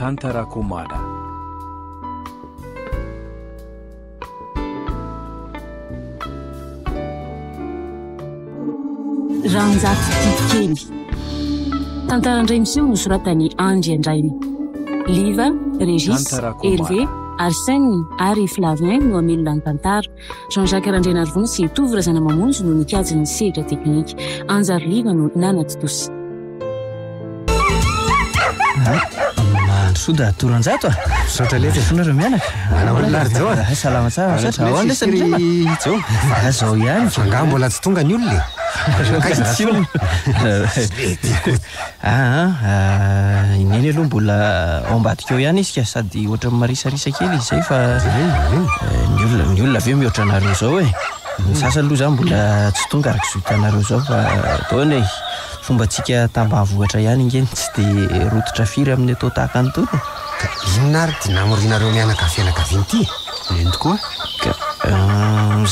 tantarako mada. Ranjato Titikely. Tantarandray miseho nosoratany Andry Andrainy. Liva, Régis, Hervé, Arsène ary Flavien no amelona ny tantara. Jean-Jacques Randrenarivon sy Tovo Razana Mamonjy no nikajy ny sedra teknika. Anjary Liva no nanatitosa. Soda Toranjato sotra lety fonareo mianaka manao zao salama tsara ahoana zao zao ihany fanga mbola tsy tonga ny olona ineny aloha mbola ao ambadika eo ihany izy ka sady ohatra marisarisa kely izy zay fa ny olona aveo mihoatra anareo zao e ny sasany aloha zany mbola tsy tonga araka zohitanareo zao fa taona e fomba tsika tambavohatra ihany ingeny tsy dia rototra firy amin'ny atao tahaka anytony inona ary dia namorinareo mianaka fianakaviana ity eny tokoa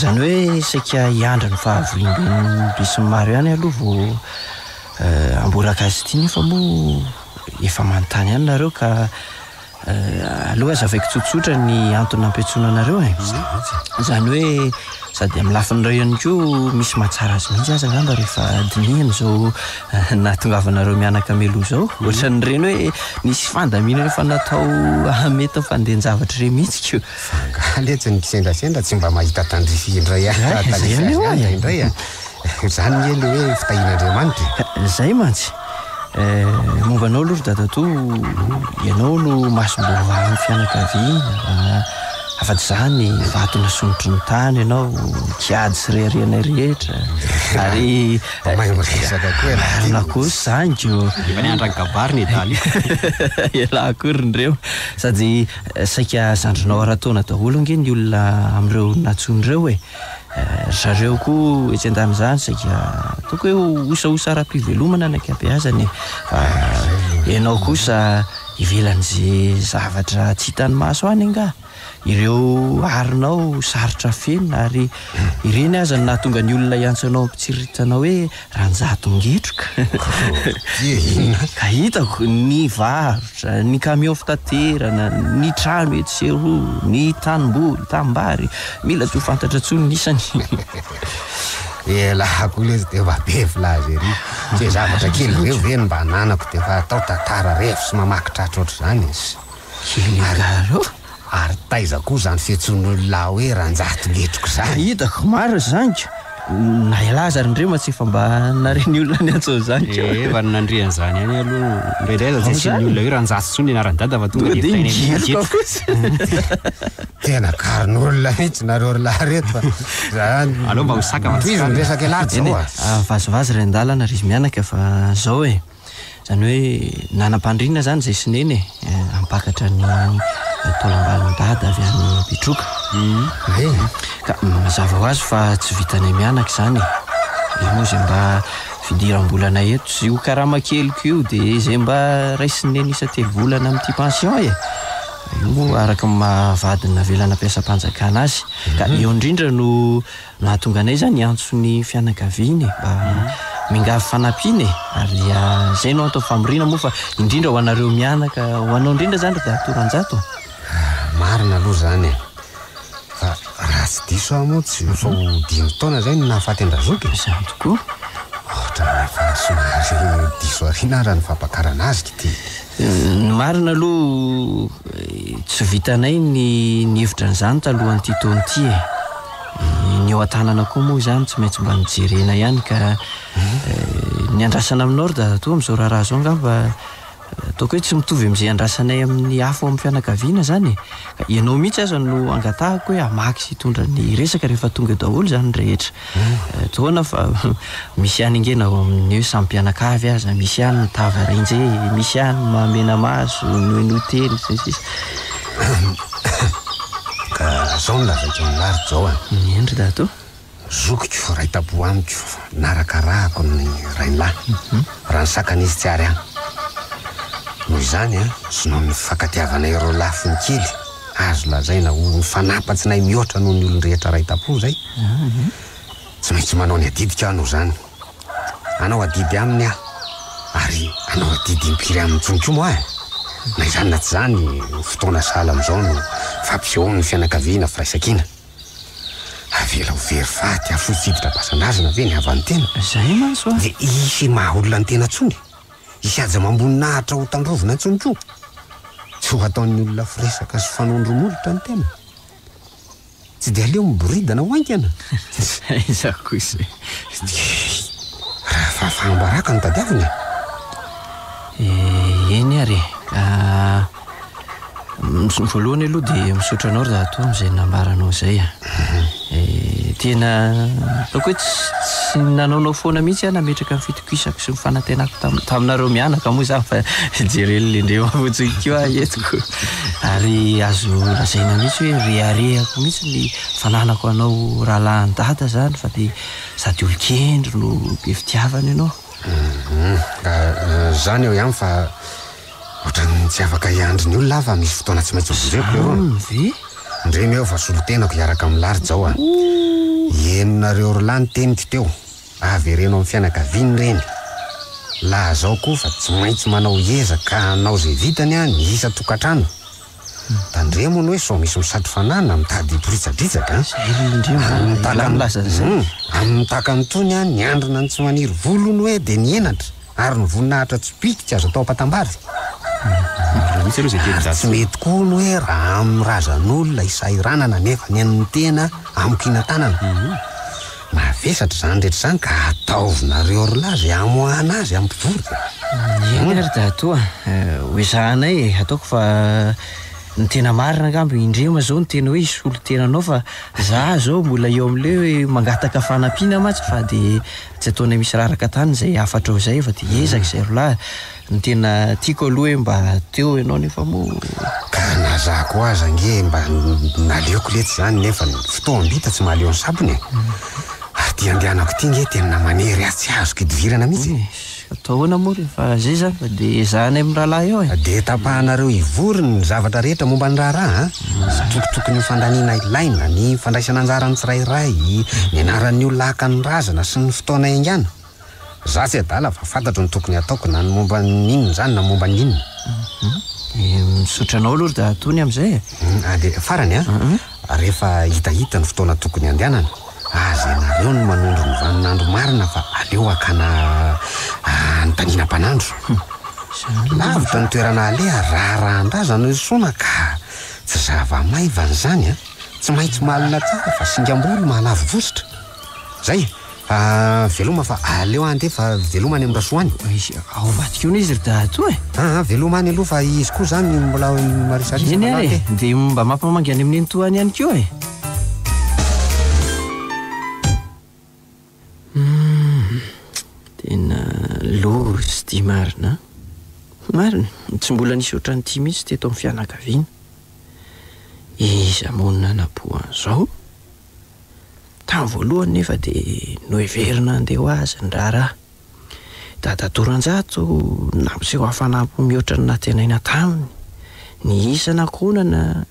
zany hoe saika hiandra ny fahavolimbeny bisy maro ihany aloha vao amboraka azy ity nefa moa efa manontany ihany nareo ka aloha azavaiko tsotsotra ny antony nampiantsoana anareo e zany hoe sady amin'ny lafin'ireo ihany koa misy mahatsara azy mihitsy aza angamba rehefa dinihany zao nahatongavanareo mianaka meloha zao ohatran'ireny hoe nisy fandamina rehefa natao mety fandehan-javatra re mihitsy ko fangaletsy ny kisendrasendra tsy mba mahita tandrify indray indray zany ny ele hoe fitahin'Andriamanitra zay mantsy mombanao aloha ry dadato ianao no masom-bova amin'ny fianakaviana afa-tsy zany vatona sonotry ny tany ianao kiady sy rehariana rehetra ary mahiresaka koa nakosy zany ko efa ny andran-kabary ny daly ela akorindreo sady saika zandrinao ara-taona daholo nge ny olona amin'ireo natson'ireo e zareo koa etsy an-danizany saika toko hoe osaosa ara-pivelomana ny akabeazany fa ianao kosa ivelan'izay zavatra tsy hitany maso any anga ireo arinao sarotra fenina ary ireny aza ny nahatonga ny olona iantsanao ampitsiritsanao hoe Ranjato ngetroka ka hitako ny varotra ny camion fitaterana ny trano eto seroa ny tanimboly tambary mila tsy ho fantatra tsony nisany elako le de efa be village ery tsy zavatra kely veny mba nanako de fa atao tantara rehefa sy mamakitratra oatra zany izy kelingaro ary taiza koa zany fiantsoan'olona hoe Ranjato ngetroko zany hitako maro zany na ilaza rindreo tsy efa mba nareny olona ny antso zany efa nandrian' zany any aloha ndraindray tsy asiny olona hoe Ranjato tsony ianarany dada fa tonga de tena karin'olona mihitsy nareo lareto fa aloha mba hosaka izy miresaka elaty zao vazivazy ray an-dalana ry izy mianaka fa zao e zany hoe nanam-pandriana zany zay sineny e ampakatra ny tolambaliny dada avy amin'ny pitroka ka mazava ho azy fa tsy vitanay mianaka zany moa zay mba fidiram-bolana eto sy ho karama keliko io de zay mba raisineny isa telo volana amin'ity pension e io araka mahavadina velana ampiasam-panjakana azy ka eo indrindra no nahatonga anay zany antso ny fianakaviany mba mingavy fanampiana ary zay no atao famorina moa fa indrindra ho anareo mianaka ho anao indrindra zany ry Dato Ranjato marina aloha zany fa raha tsy diso aho moa tsy fa 5 taona zay no nahafaty Andrazoky zany tokoa ohatra rehefa somary diso arina raha ny fampakarana azy ity ny marina aloha tsy vitanay ny hevitra n'izany talohan'ity taona ity ny eo an-tanana koa moa zany tsy maintsy mba nijerena ihany ka ny andrasana aminao ry Dadato amin'izao raharaha zao angamba ataoko hoe tsy mitovy amin'izay andrasanay amin'ny afo amin'ny fianakaviana zany ka ianao mihitsy aza no angatahako hoe hamaky sy hitondra ny resaka rehefa tonga daholo zany rehetra taona fa misy ihany ingena ao amin'ny hoe samy mpianakavy aza misy ihany mitava renje misy ihany mamena maso noenotely sisy ka zao nolazaiko nilary zao endry Dato zokiko raitapo amiko narakarahako ny rainlahy raha ny sakana izy tsy ary any noho izany sy noho ny fankatiavanay ireo lafiny kely azo lazaina ho fanapatsinay mihoatra noho ny olon-drehetra raitapo zay tsy maintsy manao ny adidika anao zany anao adidy aminy ary anao adidy impiry amin'ny tsonkomo na izany na tsy zany fotoana sala am'izao no fampisehoany fianakaviana firaisan-kina avela ho very faty afotsipitra basanazana ve ny avany tena zay manso de isy mahaolona ny tena tsony isy aja mamboninahitra ho tandrovina ntsony ko tsy ho ataon'ny olona firesaka sy fanondromolotra ny tena tsy de aleo miboridana ho aingana izako izy raha fahafahambaraka ny tadiavina eny ary voalohany aloha dia misaotra anao raha toa am'izay nambaranao zay tena ataoko hoe tsy nanaonao foana mihitsy aho nametraka ny fitokisako sy mifanantenako taminareo mianaka moa zany fa jerelylendreo mafotsiny keo ah etiko ary azo lazaina mihitsy hoe reharehako mihitsy ny fananako anao rahalahy dada zany fa dia sady olokendro no be fitiavana ianao zany eo ihany fa ohatrany tsy afaka hiandry ny olona fa misy fotoana tsy maintsy vozeko eo ve ndremy eo fa solotenako hiaraka amin'ny lary zao a enonareo rolahy ny teniko teo avy reno amin'ny fianakaviany reny laha zao koa fa tsy maintsy manao ezaka anao zay vitany a ny isa tokantrano tandremony hoe so misy misatro fanana mitady poritsadritsaka amin'ny takany tony a ny androna ny tsy maniry volony hoe de ny enatra ary ny voninahitra tsy piky tsy azo atao patambary tsy mety koa ny hoe raha amin'ny razan'olona isairanana nefa ny an'ny tena amokina tanana mavesatra zany rehetra zany ka ataovinareo rolazy amoahana azy ampivory eny ary da toa hoe zahanay ataoko fa ny tena marina angambo indrema zao ny tena hoe isy olo tenanao fa za zao mbola eo am'le hoe mangataka fanampiana matsy fa de tsy ataonay misy raraka tany zay afatra ao zay fa de ezaka zay rolahy ny tena tiako aloha hoe mba teo ianao nefa moa ka nazako aza nge mba naleoko letsy zany nefa ny fotoam-bita tsy mahaleo ny sabony ary ty andehanako ty nge tena manery azy tsy azoko idivirana mihitsy ataoana moa rehefa zay zany fa de zahanay amin'ny rahalahy eo de tapahanareo ivory ny zavatra rehetra momba ny raharaha sy tokotokony ny fandaniana ilaina ny fandraisana anjarany tsirairay ny anaran'ny olona haka ny razana sy ny fotoana ingana za tsy adala fa fantatro ny tokony ataoko na ny momba ninona zany na momba ninona misotranao aloha da tony am'izay de farany a rehefa hitahita ny fotoana tokony andehanana azy ianareo no manondro ny vaninandro marina fa aleo akana antanina mpanandro lavitra ny toerana alea raharahndrazana isona ka tsy zava-maivany zany a tsy maintsy malina tsara fa singam-bolo mahalavo vosotra zay veloma fa aleo andefa velomany amin'ny rasoany ao ambadikeo izy ry da to velomany aloha fa izy koa zany mbola marisarisa eny ary de mba mampamangany amin'ny entoany ihany keo tena lozy ty marina tsy mbola nisy ohatrany ty mihitsy teto amin'ny fianakaviana iza monina napohan'izao tamin'ny voalohany nefa de noheverina andeha ho azy ny raharaha dadatoranjato nampiseho hafanampy mihoatra ny natenaina taminy ny isana konana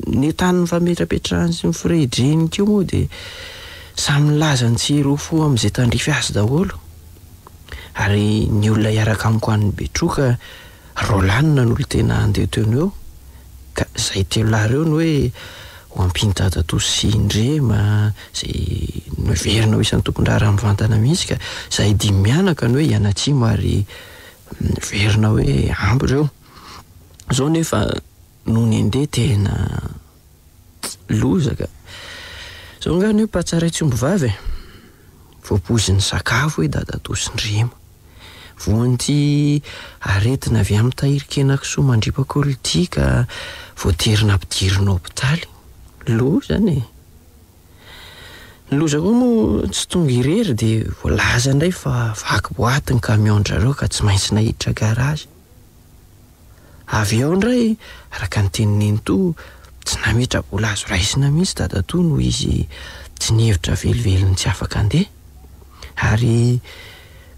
ny tany ny fametrapetrahany sy ny firedreny keo moa de samy laza ny tsy rofo amin'izay tandrify azy daholo ary ny olona hiaraka amiko an'ny betroka rolanina n'olo tena andeha teony eo ka zay telo lahareo ny hoe ho ampiny dadato sy indrema zay noverina ho isan'ny tompon-draharaha mivantana mihitsy ka zay dimy mianaka ny hoe hianatsimo ary verina hoe ampy reo zao nefa no ny andeha tena lozaka zao ngany hoe mpatsaraitsy ombivavy voapozy ny sakafo hoe dadato sy indrema voany ty aretina avy amin'ny tahirikenako soa mandripa-politika voaterina ampidirina hôpitaly loza ny loza koa moa tsy tonga irery de voalaza indray fa vaky boaty ny camion-drareo ka tsy maintsy nahiditra garazy avy ao indray araka ny tenineny to tsy nametra vola azo raisina mihitsy dadato no izy tsy nihevitra velively tsy afaka andeha ary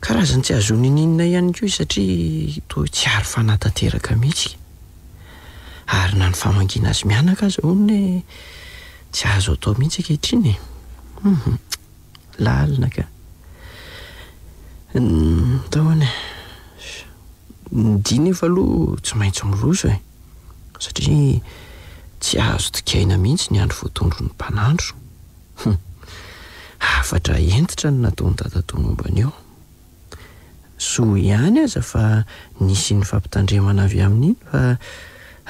karazany tsy azony ninona ihany koa satria to tsy ary fanatanteraka mihitsy ary na ny famangina azy mianaka azy onne tsy azo atao mihitsy ankehitriny lalina ka taoany Ny efa aloha tsy maintsy miroso satria tsy azo tikaina mihitsy ny andro voatondro ny mpanandro. Afatra entitra no nataony tataton'ombana eo. Soa ihany aza fa nisy ny fampitandremana avy amin'iny fa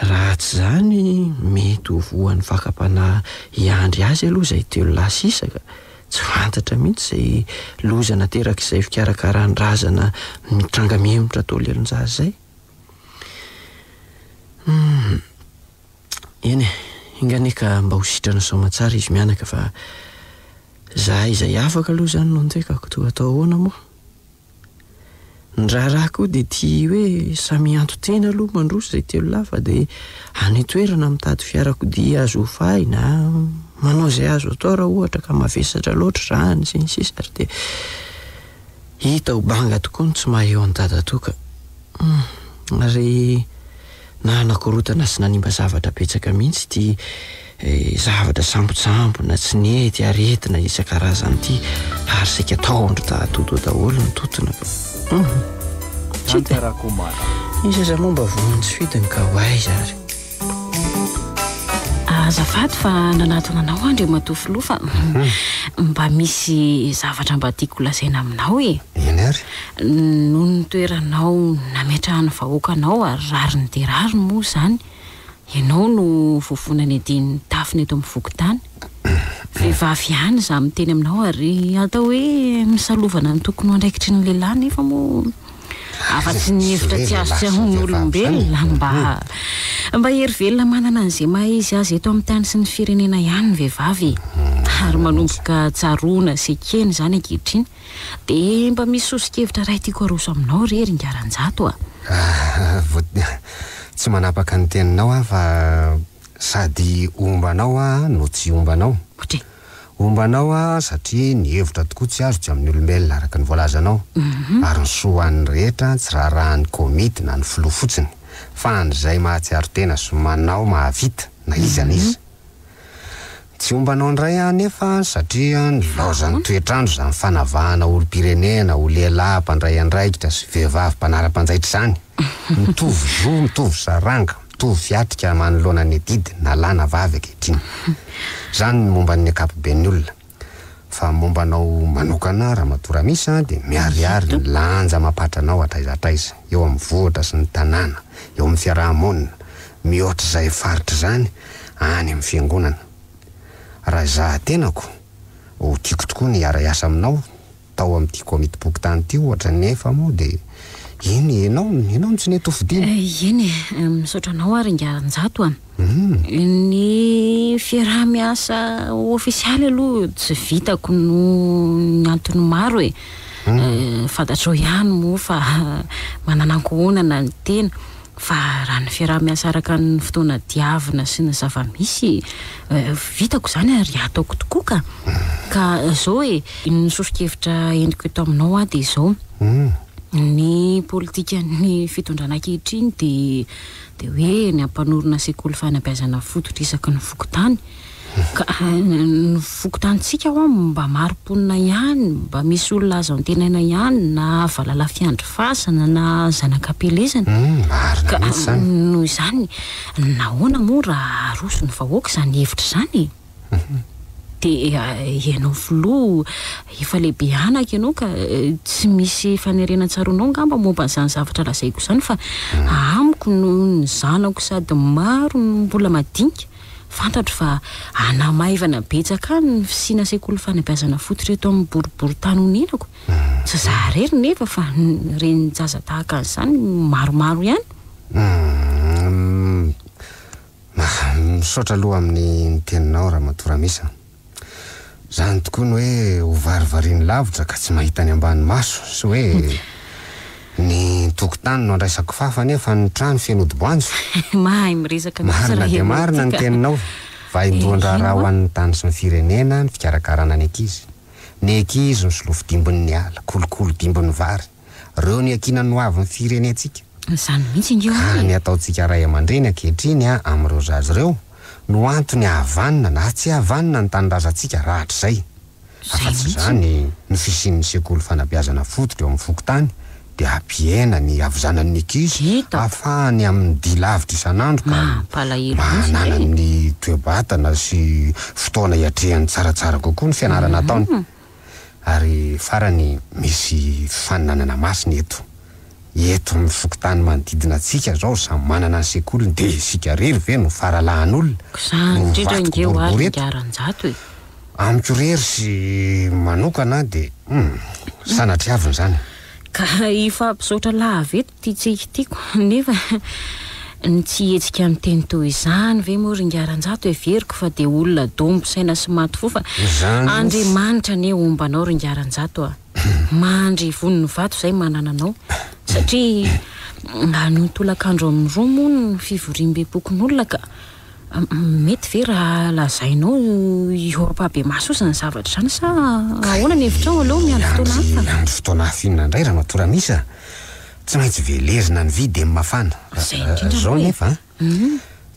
raha tsy zany mety ho voan'ny fakapanahy iandry azy aloha izay teo lasisaka. Tsy fantatra mihitsy izay lozana terak'izay fikarakarany razana mitranga miemotra tao lelonjaza izay. Eny inganeka mba ho sitrana soamatsara izy mianaka fa za izay afaka aloha zany no ntekako toa atao ahoana moa. Ny raharaha koa dia tia hoe samy anto tena aloha mandroso izay telo lafa dia any toerana mitady fiarakodia azo ho fay na manao izay azo atao raha ohatra ka mavesatra loatra zany sy ny sisa dia hita ho banga tokoa no tsy maha eo an-dadatoka. Ary na nakorotana sy nanimba zavatra betsaka mihitsy ty zavatra sambotsambona tsy nety aretina isan-karazany ty ary saika taondro tahatoto daholo ny totona. Izaza momba voany tsy fidiny ka ho aiza ary. Azafady fa nanatona anao andro matofy lofa. Mba misy zavatra mba tiako lazaina aminao Eny ary? Noho ny toeranao nametrahany vahoakanao ary rariny dia rariny moa zany. Ianao no vofonany ediny tafiny eto amin'ny vokotany. Vehivavy ihany za miteny aminao ary atao hoe misalovana ny tokony ho andraikitry ny lehilahy nefa moa afa-tsy ny hevitra tsy azo tsy ahony olombelona mba hery velona manana an'izay maha izy azy eto amin'ny tany sy ny firenena ihany ny vehivavy ary manomboka tsaroana sy ekeny zany ankehitriny dia mba misy sosokevitra ray tiako aroso aminao rery ingaran-jato tsy manapaka ny teninao fa sady ombanao no tsy ombanao. Ombanao satria ny hevitra tokoa tsy azo tsy amin'ny olombelona araka ny voalazanao. Ary ny soan'ny rehetra tsy raharahany komity na ny filoha fotsiny fa an'izay mahatsiaro tena sy manao mahavita na iza na iza. Tsy ombanao ndray nefa satria ny laozan'ny toetrandro izany fanavahana olom-pirenena ho lehilahy mpandray andraikitra sy vehivavy mpanara-panjaitra izany. Mitovy zo, mitovy saranga, mitovy fiatrika manoloana ny edidy na lahy na vavy ankehitriny. Zany momba ny akapoben'ny olona. Fa mombanao manokana raha matora misy dia miariary ny lanja mampatranao atraiza eo amin'ny vohitra sy ny tanàna, eo amin'ny fiarahamonina, mihoatra izay faritra izany any amin'ny fiangonana. Raha za tenako ho tiako tokoa ny hiara-iasa aminao tao amin'ity komity pokotany ity ohatra nefa moa dia iny ianao tsy nety ho fidiana. Eny misaotra anao ary ingaran-jato ny fiaraha-miasa ofisialy aloha tsy vitako no ny antony maro fantatrao ihany moa fa manana ankohonana ny tena fa raha ny fiaraha-miasa araka ny fotoana diavina sy ny zava-misy vitako zany ary ataoko tokoa ka zao ny sosokevitra endriko eto aminao dia zao ny politika ny fitondrana ankehitriny dia hoe ny ampanorona sekoly fanabeazana fototra isaky ny vokotany ka ny vokotantsika mba marom-ponina ihany mba misy olona azo antenaina ihany na valala fiandry fasana na zanakapelezana ka noho izany nahoana moa raha aroso ny vahoaka izany hevitra izany dia ianao filoha efa lehibe anaka ianao ka tsy misy fanerena tsaronao ngamba momba n'izany zavatra lazaiko izany fa amiko no ny zanako sady maro no mbola madinika fantatro fa anamaivana betsaka ny fisiana sekoly fanabeazana fototra eto amin'ny boribory tany honenako tsy za rery nefa fa reny jaza tahaka an'izany maromaro ihany. Misaotra aloha amin'ny teninao raha matora misa. Zany tokoa ny hoe ho varivariany lavitra ka tsy mahita ny ambany maso sy hoe ny tokotany no andraisako fafa nefa ny trano fianodi-boanjo. Mahay miresaka marina dia marina ny teninao va indondra raha ho an'ny tany sy ny firenena ny fikarakarana ny ankizy. Ny ankizy ny solofo dimbon'ny ala, kolokolo dimbon'ny vary, reo ny ankinany ho avy ny firenentsika. Izany mihitsy ingeo ny ataontsika ray aman-dreny ankehitriny amin'ireo zazy ireo no antony havanina na tsy havanina ny tanindrazantsika rahatr' izay. Afa-tsy izany ny fisian'ny sekoly fanabeazana fototra eo amin'ny vokotany de ampiaina ny avizanan'ny ankizy ahafahany amin'ny dia lavitra isan'andro ka manana ny toe-batana sy fotoana hiatrehany tsaratsara kokoa ny fianarana ataony. Ary farany misy faninanana masina eto amin'ny fokotany manodidina antsika zao samy manana ny sekoliny de isika rery ve no faralahan'olona amiko rery sy manokana de sanatriaviny zany ka ifampisaotra laveto titsikityko nefa ny tsy hetsika amin'ny teny toy izany ve moa ringaran-jato everiko fa de olona dombo saina sy maty fo fa Andriamanitra ne ombanao ringaran-jato mandry voniny vato zay manana anao satria notolakandro amin'ny roa moa ny fivoriam-bepokon'olona ka mety ve raha lazainao eo ampabe maso ny zavatra zany sa ahoana ny hevitrao aloha miandry fotoana hafa miandry fotoana hafinina indray raha matora misa tsy maintsy velezina ny vidy amin'ny mafana zao nefa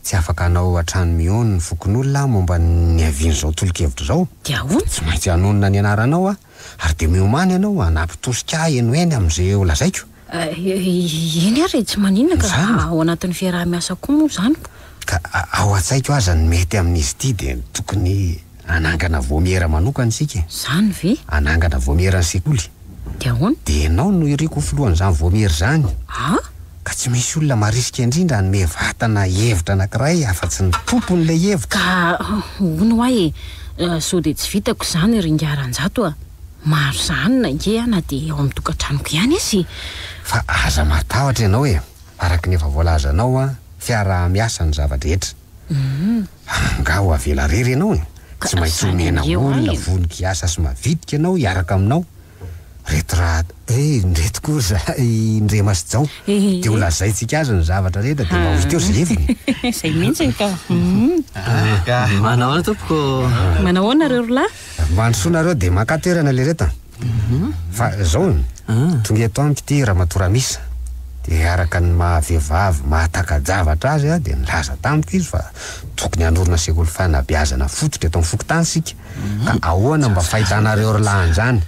tsy afaka anao atrano mihono ny fokon'olona momba ny aviany zao tolo-kevitra zao dia ahoana tsy maintsy hanonona ny anaranao ary de miomany anao anampitosika enoeny am'izay ho lazaiko eny ary tsy maninona ka ao anatin'ny fiaraha-miasa koa moa zany ka ao an-tsaiko aza ny mety amin'izy ity de tokony anangana voamiera manokana isika zany ve anangana voamiera ny sekoly de ahoana de enao no iriko filohan'izany voamiery zany ka tsy misy olona marisika indrindra hanome vatana hevitra anankiray afa-tsy ny tompon'ilay hevitra ka hono ahy sao de tsy vitako zany ringaran-jato maro zany na nge na de ao amin'ny tokantranoko ihany izy fa aza matahotra ianao araky nefa voalazanao fiara-miasa ny zava-drehetra nga ho avela rery ianao tsy maintsy omena olona vonika hiasa sy mavitika ianao hiaraka aminao reto raha ndreto koa indre masy-jao de ho lazaitsika azy ny zavatra rehetra de mba hoteo zay leviny zay mihitsy ka manahoana tompoko manahoana reo rolahy mandrosoanareo de makaterana le reta fa zao tonga eto amiko ty raha matora misa de araka ny mahavehivavy mahatakajavatra azy de nilaza tamiko izy fa tokony andorona sekoly fanabeazana fototra eto amin'ny fokotany sika ka ahoana mba fahitanareo rolahan'izany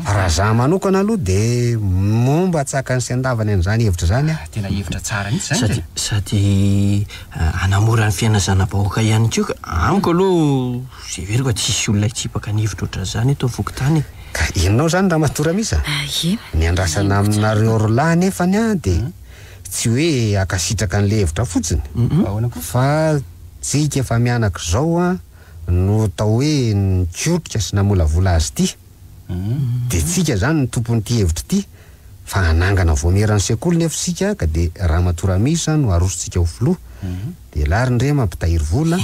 raha za manokana aloha de momba tsakany sy andavany an'izany hevitra zany tena hevitra tsara mihitsy zany sady anamora ny fiainazana-bahoaka ihany keo ka amiko aloha zay veriko tsisy olona hitsipaka ny hevitra ohatran'izany eto amin'ny fokotany ka inonao zany raha matora misa ny andrasana aminareo rolahy nefany de tsy hoe akasitraka an'le hevitra fotsiny fa tsika efa mianaka zao no tao hoe nikotrika sy namolavola azy ty de tsika zany ny tompon'ity hevitra ty fa anangana voamierany sekoly nefa sika ka de raha matora misa no arosontsika ho filoha de larindre mampitahiry vola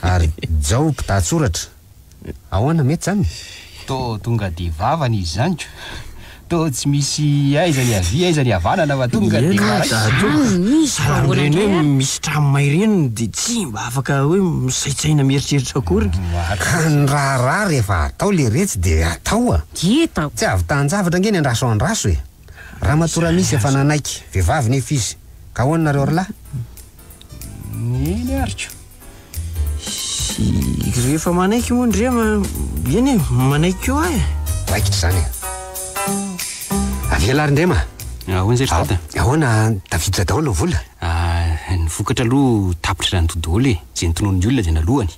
ary jao mpitahatsoratra ahoana mety zany to tonga de vavany izy zany to tsy misy aizany avy aizany avanana fa tonga de reny hoe misy tramo maireny de tsy mba afaka hoe misaitsaina mieritreritra akory ka ny raha rehefa atao le retsy de atao dieta tsy avy tanjavatra nge ny andraso andraso raha matora misy efa nanaiky vehivavy nefa izy ka ahoana nareo rolahy eny ariko rehefa manaiky moa ndrema eny manaiky keo raikitra zany avelarindrema ahoana zay ry dada ahoana tafiditra daholo vola ny vokatra aloha tapitra raha nytody daholo zay nitonon'ny olona de nalohany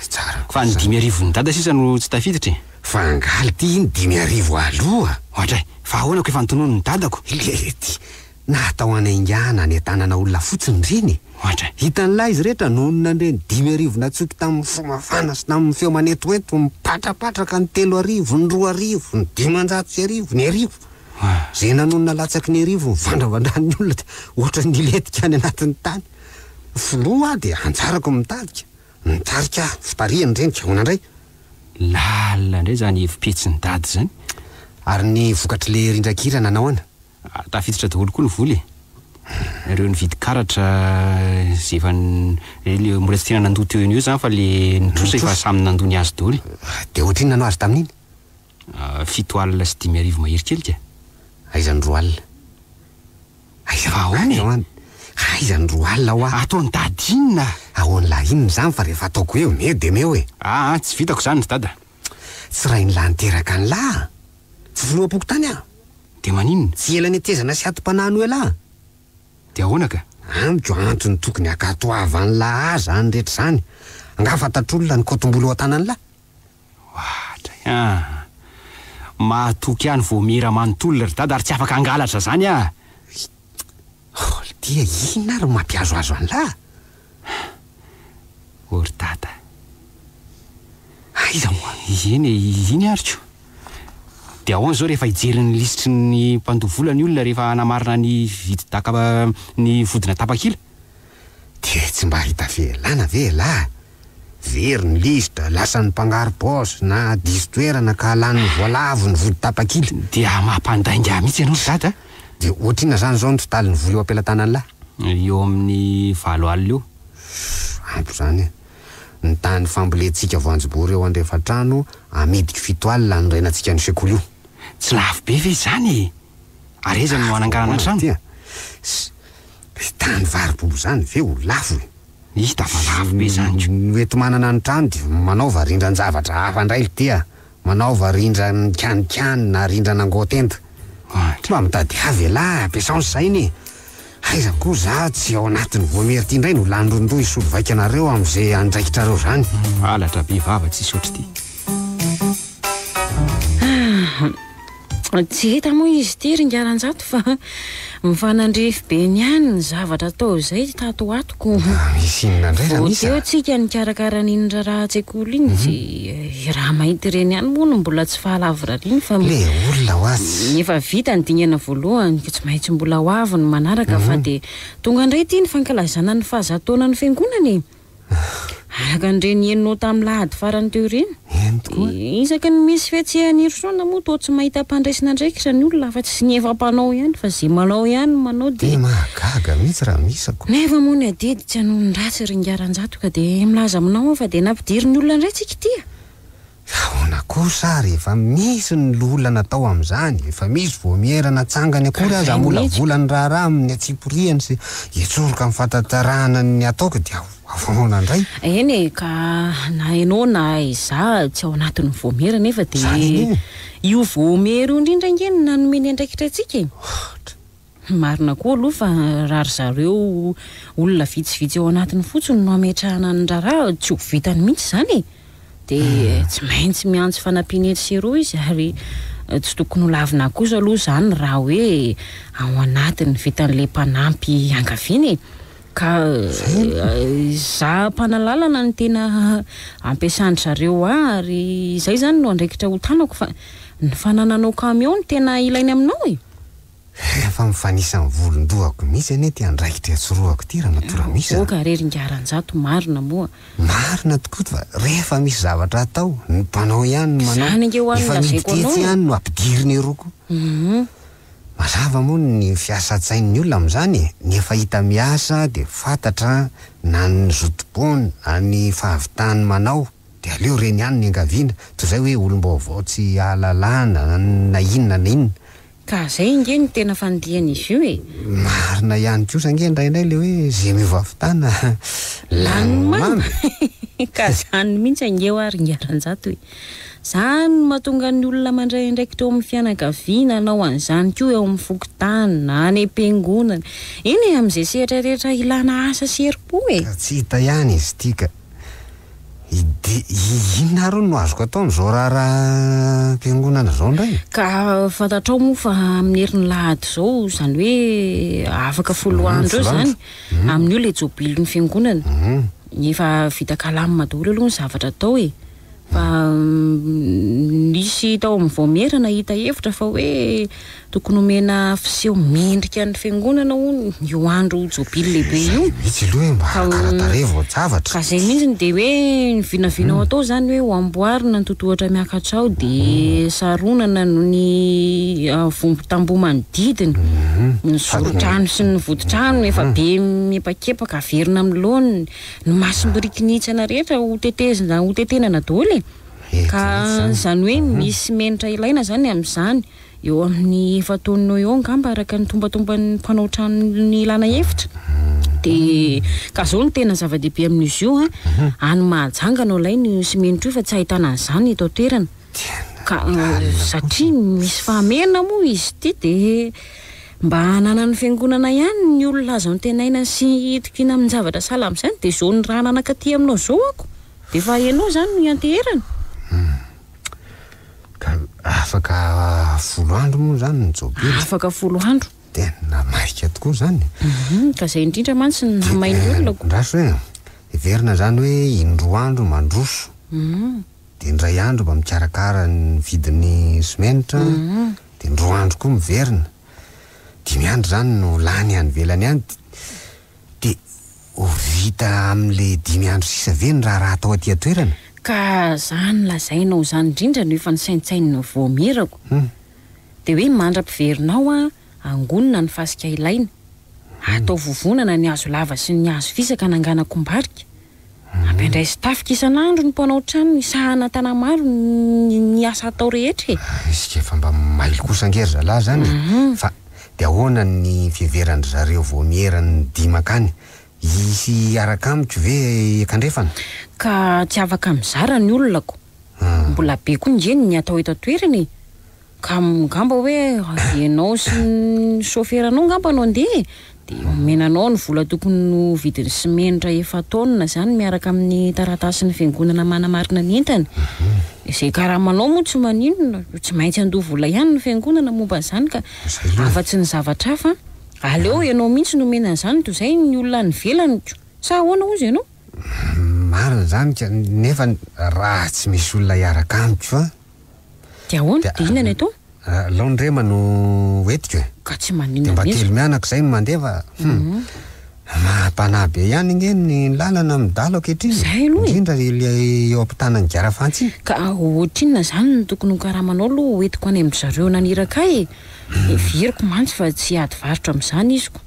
tsara fa ny 5,000 ny dada sisa no tsy tafiditra fa angaly ty iny 5,000 aloha ohatra fa ahoana ko efa nitonony ny dadako lety natao anaingana ny tanana olona fotsiny reny ohatra hitan'lahy izy rehetra nonona ndreny 5,000 natsoky tamin'ny fomafana sy tamin'ny feo manetoeto mipatrapatraka ny 3,000 ny 2,000 ny 500 ny 1,000 zay nanonona latsaky ny 1,000 vandravandran'ny olona de ohatra ny letika any anatin'ny tany filoha de anjarako mitadika nitarika fitariany reny kahoana ndray lalina indray zany efipetsy ny dady zany ary ny vokatra le rindrakirana nahoana tafiditra daholo koa ny voly ireo ny vidy karatra zay efa le mbola tsy tena nandoa teo eny eo zany fa le nitrosa efa samy nandony azy daholo de ohatriny nanao azy tamin'iny 7 alina sy 5,000 mahery kelika aizany 2 alina fa ahoana aizany 2 alina hoa ataony dady inona ahoana la inona zany fa rehefa ataoko eo meo de meo tsy vitako zany ny dada tsy raha ny la niteraka ny la tsy filoha-poko tany dia maninona tsy ela ny atezana sy atom-panano elahy dia ahoana ka amiko antony tokony akatoavany lahy zany rehetra zany angafantatr'olona ny kotombolo ao an-tanany lahy ohatra mahatoky ihany voamira manontolona ry dada ary tsy afaka angalatra zany dia inona ary mampiazoazo any lahy ory dada aiza moa iny aryko dia ahoana zao rehefa hijeriny lisitry ny mpandovolana ny olona rehefa anamarina ny vididaka ny vodina tapakila dia tsy mba hita velana ve lahy very ny lisitra lasa ny mpangaro bosy na distoerana ka lany voalavo ny vody tapakila dia mampandainga mihitsy ianao ry dada dia ohatrina zany zao ny totaly ny voly eo ampelantanany lahy eo amin'ny 7 alina eo ampy zany ny tany fambolentsika voanjobory eo andrefatrano amidiky 7 alina ny renantsika ny sekoly io tsy lafo be ve zany ary eza no anangarana trano tany varibobo zany ve ho lafo hita fa lafo be zany oety manana ny trano dia manaova rindran-javatra hafa indray dia manaova rindra ny kanikany na rindra nangotenta mba mitady avy lahy ampiasaony zayny aiza koa za tsy ao anatin'ny voamery ty indray no landrondoa isolo vaika anareo am'izay andraikitrareo zany alatra be vava tsy isy ohatry ty tsy hita moa izy ty ringaran-jato fa mifanandrefy be ny any ny zavatra atao izay tato atoko misy inona indray raha misy teo tsika nikarakara n'inona raha tsekoly iny tsy raha mahity reny ihany moa no mbola tsy fahalavyrariny fa le olona ho azy efa vita ny dingana voalohany ka tsy maintsy mbola ho avy ny manaraka fa dia tonga indray ty ny fankalazana ny fahazatoana ny fiangonany araka nireny enonao tamin'ny lahady farany teo ireny isaka ny misy fiatsehan'irosona moa toa tsy mahita mpandraisina ndraikitra ny olona fa tsy ny efa-panao ihany fa zay manao ihany manao dia mahagaga mihitsy raha misako nefa moa ny adedy tsy hanao ny ratsy ringaran-jato ka dia milaza aminao fa dia nampidiry ny olona indray tsika tia ahoana kosa rehefa misy ny lola natao amin'izany efa misy voamierana tsangany akory aza molavolany raharaha amin'ny atsiporiany sy etsoroka amin'ny fatantarahana ny ataoko dia ahoana indray eny ka na ianao na iza tsy ao anatin'ny voamera nefa dia io voamera io indrindra ingeny nanomeny andraikitra antsika marina koa aloha fa raha ry zareo olona vitsivitsy ao anatiny fotsiny no ametrahana ny raharaha tsy ho vitany mihitsy zany dia tsy maintsy miantso fanampianety seroa izy ary tsy tokony ho lavina kosa aloha zany raha hoe ao anatiny vitan'le mpanampy angaviany ka za mpanalalana ny tena ampiasany zareo ary izay zany no andraikitra ho tanako fa ny fanananao camion ny tena ilainy aminao efa mifanisany volondohako misy ane ty andraikitra atsoroako ty raha natora misy oka reringaran-jato marina moa marina tokoa fa rehefa misy zavatra atao ny mpanao ihany no manao zany nge hoan'ny lazeko anao ihany no ampidiriny eroko mazava moa ny fiasa-tsain'ny olona amin'izany ny efa hita miasa dia fantatra na ny zotom-pony na ny fahavitany manao dia aleo reny ihany ny angaviana toy izay hoe olom-baovao tsy ahalalana na inona na inona ka zay inge ny tena fandihana izy io marina ihany kosa nge indraindray le hoe zay mivavitana lanomamy ka zany mihitsy angeo ary ngaran-jato zany mahatonga ny olona mandray indraikitra eo amin'ny fianakaviana anao an'izany koa eo amin'ny fokotany na any am-piangonana iny amin'izay sehatra rehetra ilana asa serim-po tsy hita ihany izy tika inona ro no azoko atao n'izao raha mpiangonana zao indray ka fantatrao moa fa amin'ny herin'ny lahady zao zany hoe afaka folo andro eo zany amin'io le jobilon'ny fiangonana efa vita kalamina daholo aloha ny zavatra atao fa nisy tao amin'ny voamerana hita hevitra fa hoe tokony omena fiseho mendrika ny fiangonana io andro jobily lehibe io mitsy aloha mba karatarevo zavatra ka zay mihitsy dia hoe ny vinavinao atao zany hoe ho amboarina ny totohatra miakatra ao dia saronana no ny vombo-tambo manodidina ny zoro-trano sy ny vodi-trano efa be mepakepaka averina amin'ny loany ny masim-birikinitsana rehetra ho tetenana daholo ka zany hoe misy menitra ilaina zany amin'izany eo amin'ny efataonao eo angamba araka ny tombatomban'ny mpanao trano ny ilana hevitra dia ka zao ny tena zava-dehibe amin'izy io any mahajanga no ilay ny simenitra io fa tsy ahitana an'izany eto toerana ka satria misy fahamena moa izy ity dia mba hanana ny fiangonana ihany ny olona azo nytenaina sy hitokina amin'ny zavatra salama izany dia zao ny raha nanakaty aminao zao ako dia fa ianao izany no ianteherana. Ka afaka 10 andro moa izany ny jobily. Afaka 10 andro. Tena marika tokoa izany. Ka izay indrindra mantsy ny namainy olona ko. Ndraso hoe heverina izany hoe indroa andro mandroso. Dia indray andro mba mikarakara ny vidin'ny simenitra. Dia indroa andro koa miverina. 5 andro izany no lany any velany any. Dia ho vita amin'ilay 5 andro sisa ve ny raha atao aty atoerana. Ka izany lazainao izany indrindra no efa nisaintsainina voamerako. Dia hoe mandra-piverinao angonina ny fasika ilaina. Atao vovonana ny hazo lava sy ny hazo fisaka nanganako mbarika. Ampendray sy tafika isan'andro ny mpanao trano isahana tana maro ny asa atao rehetra. Isika efa mba maily kosa angery zalahy zany. Fa dia ahoana ny fiheverandry zareo voamierany 5 akany. Isy araka amiko ve ekandrefana. Ka tsy afaka mizara ny olonako. Mbola be koa njeny ny atao eto toerany. Ka ngamba hoe ianao sy ny soferanao ngamba anao andeha dia omenanao ny vola tokony ho vidin'ny simenitra 1 taonina izany miaraka amin'ny taratasy ny fiangonana manamarina ny entana. Izay karamanao moa tsy maninona, tsy maintsy andoha vola ihany ny fiangonana momba izany ka afa-tsy ny zavatra hafa. Aleo ianao mihitsy no omena izany toy izay ny olona ny velany. Sa ahoana ozy ianao? Marina izany nefa raha tsy misy olona hiaraka amiko fa. Dia ahoana? Dia inona ny atao? Laondrema no hoetiko e. Ka tsy maninona mba telo mianaka izay no mandeha fa mampanahy be ihany ingeny ny lalana midalo ankehitriny. Izay aloha indrindra eo ampitanany Garafantsy. Ka ohatrinona izany no tokony hokaramanao aloha hoetiko any amin'ny zareo naniraka e. Viriko mantsy fa tsy ady varotra amin'izany iziko.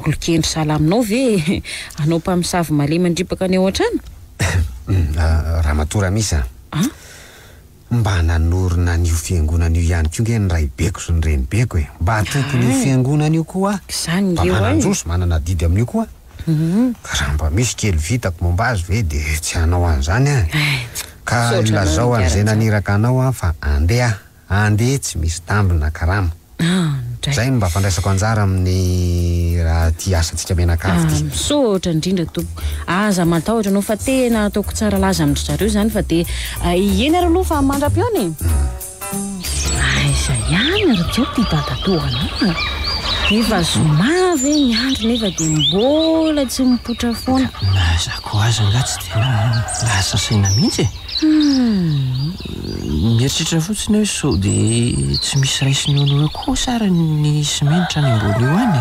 Olokendry salaminao ve anao mpamosavy malemy andripaka any ao an-trano? Ramatora misa. Mba nanorina n'io fiangonana io ihany koa ngeny ray beko sy ny reny beko e. Mba tokony io fiangonana io koa. Izany mba manandroso manana didy amin'io koa. Raha mba misy kely vitako momba azy ve dia tsy hanao an'izany ka ilazao an'izay naniraka anao fa andeha tsy misy tambina karama. Zay no mba fandraisako anjara amin'ny raha ty asantsika menakavy ty. Misaotra indrindra tompo. Aza matahotra anao fa tena ataoko tsara laza amin'ny zareo izany fa dia eny ary aloha fa mandram-piona e. Izay ihany ary teo ty dadatoana. Efa zoma ve ny andro nefa dia mbola tsy mipotra foana. Nazako azy angatsy tena lasa saina mihitsy e. Mieritritra fotsiny hoe sao dia tsy misy raisiny eo koa sara ny simenitra any ambony io any.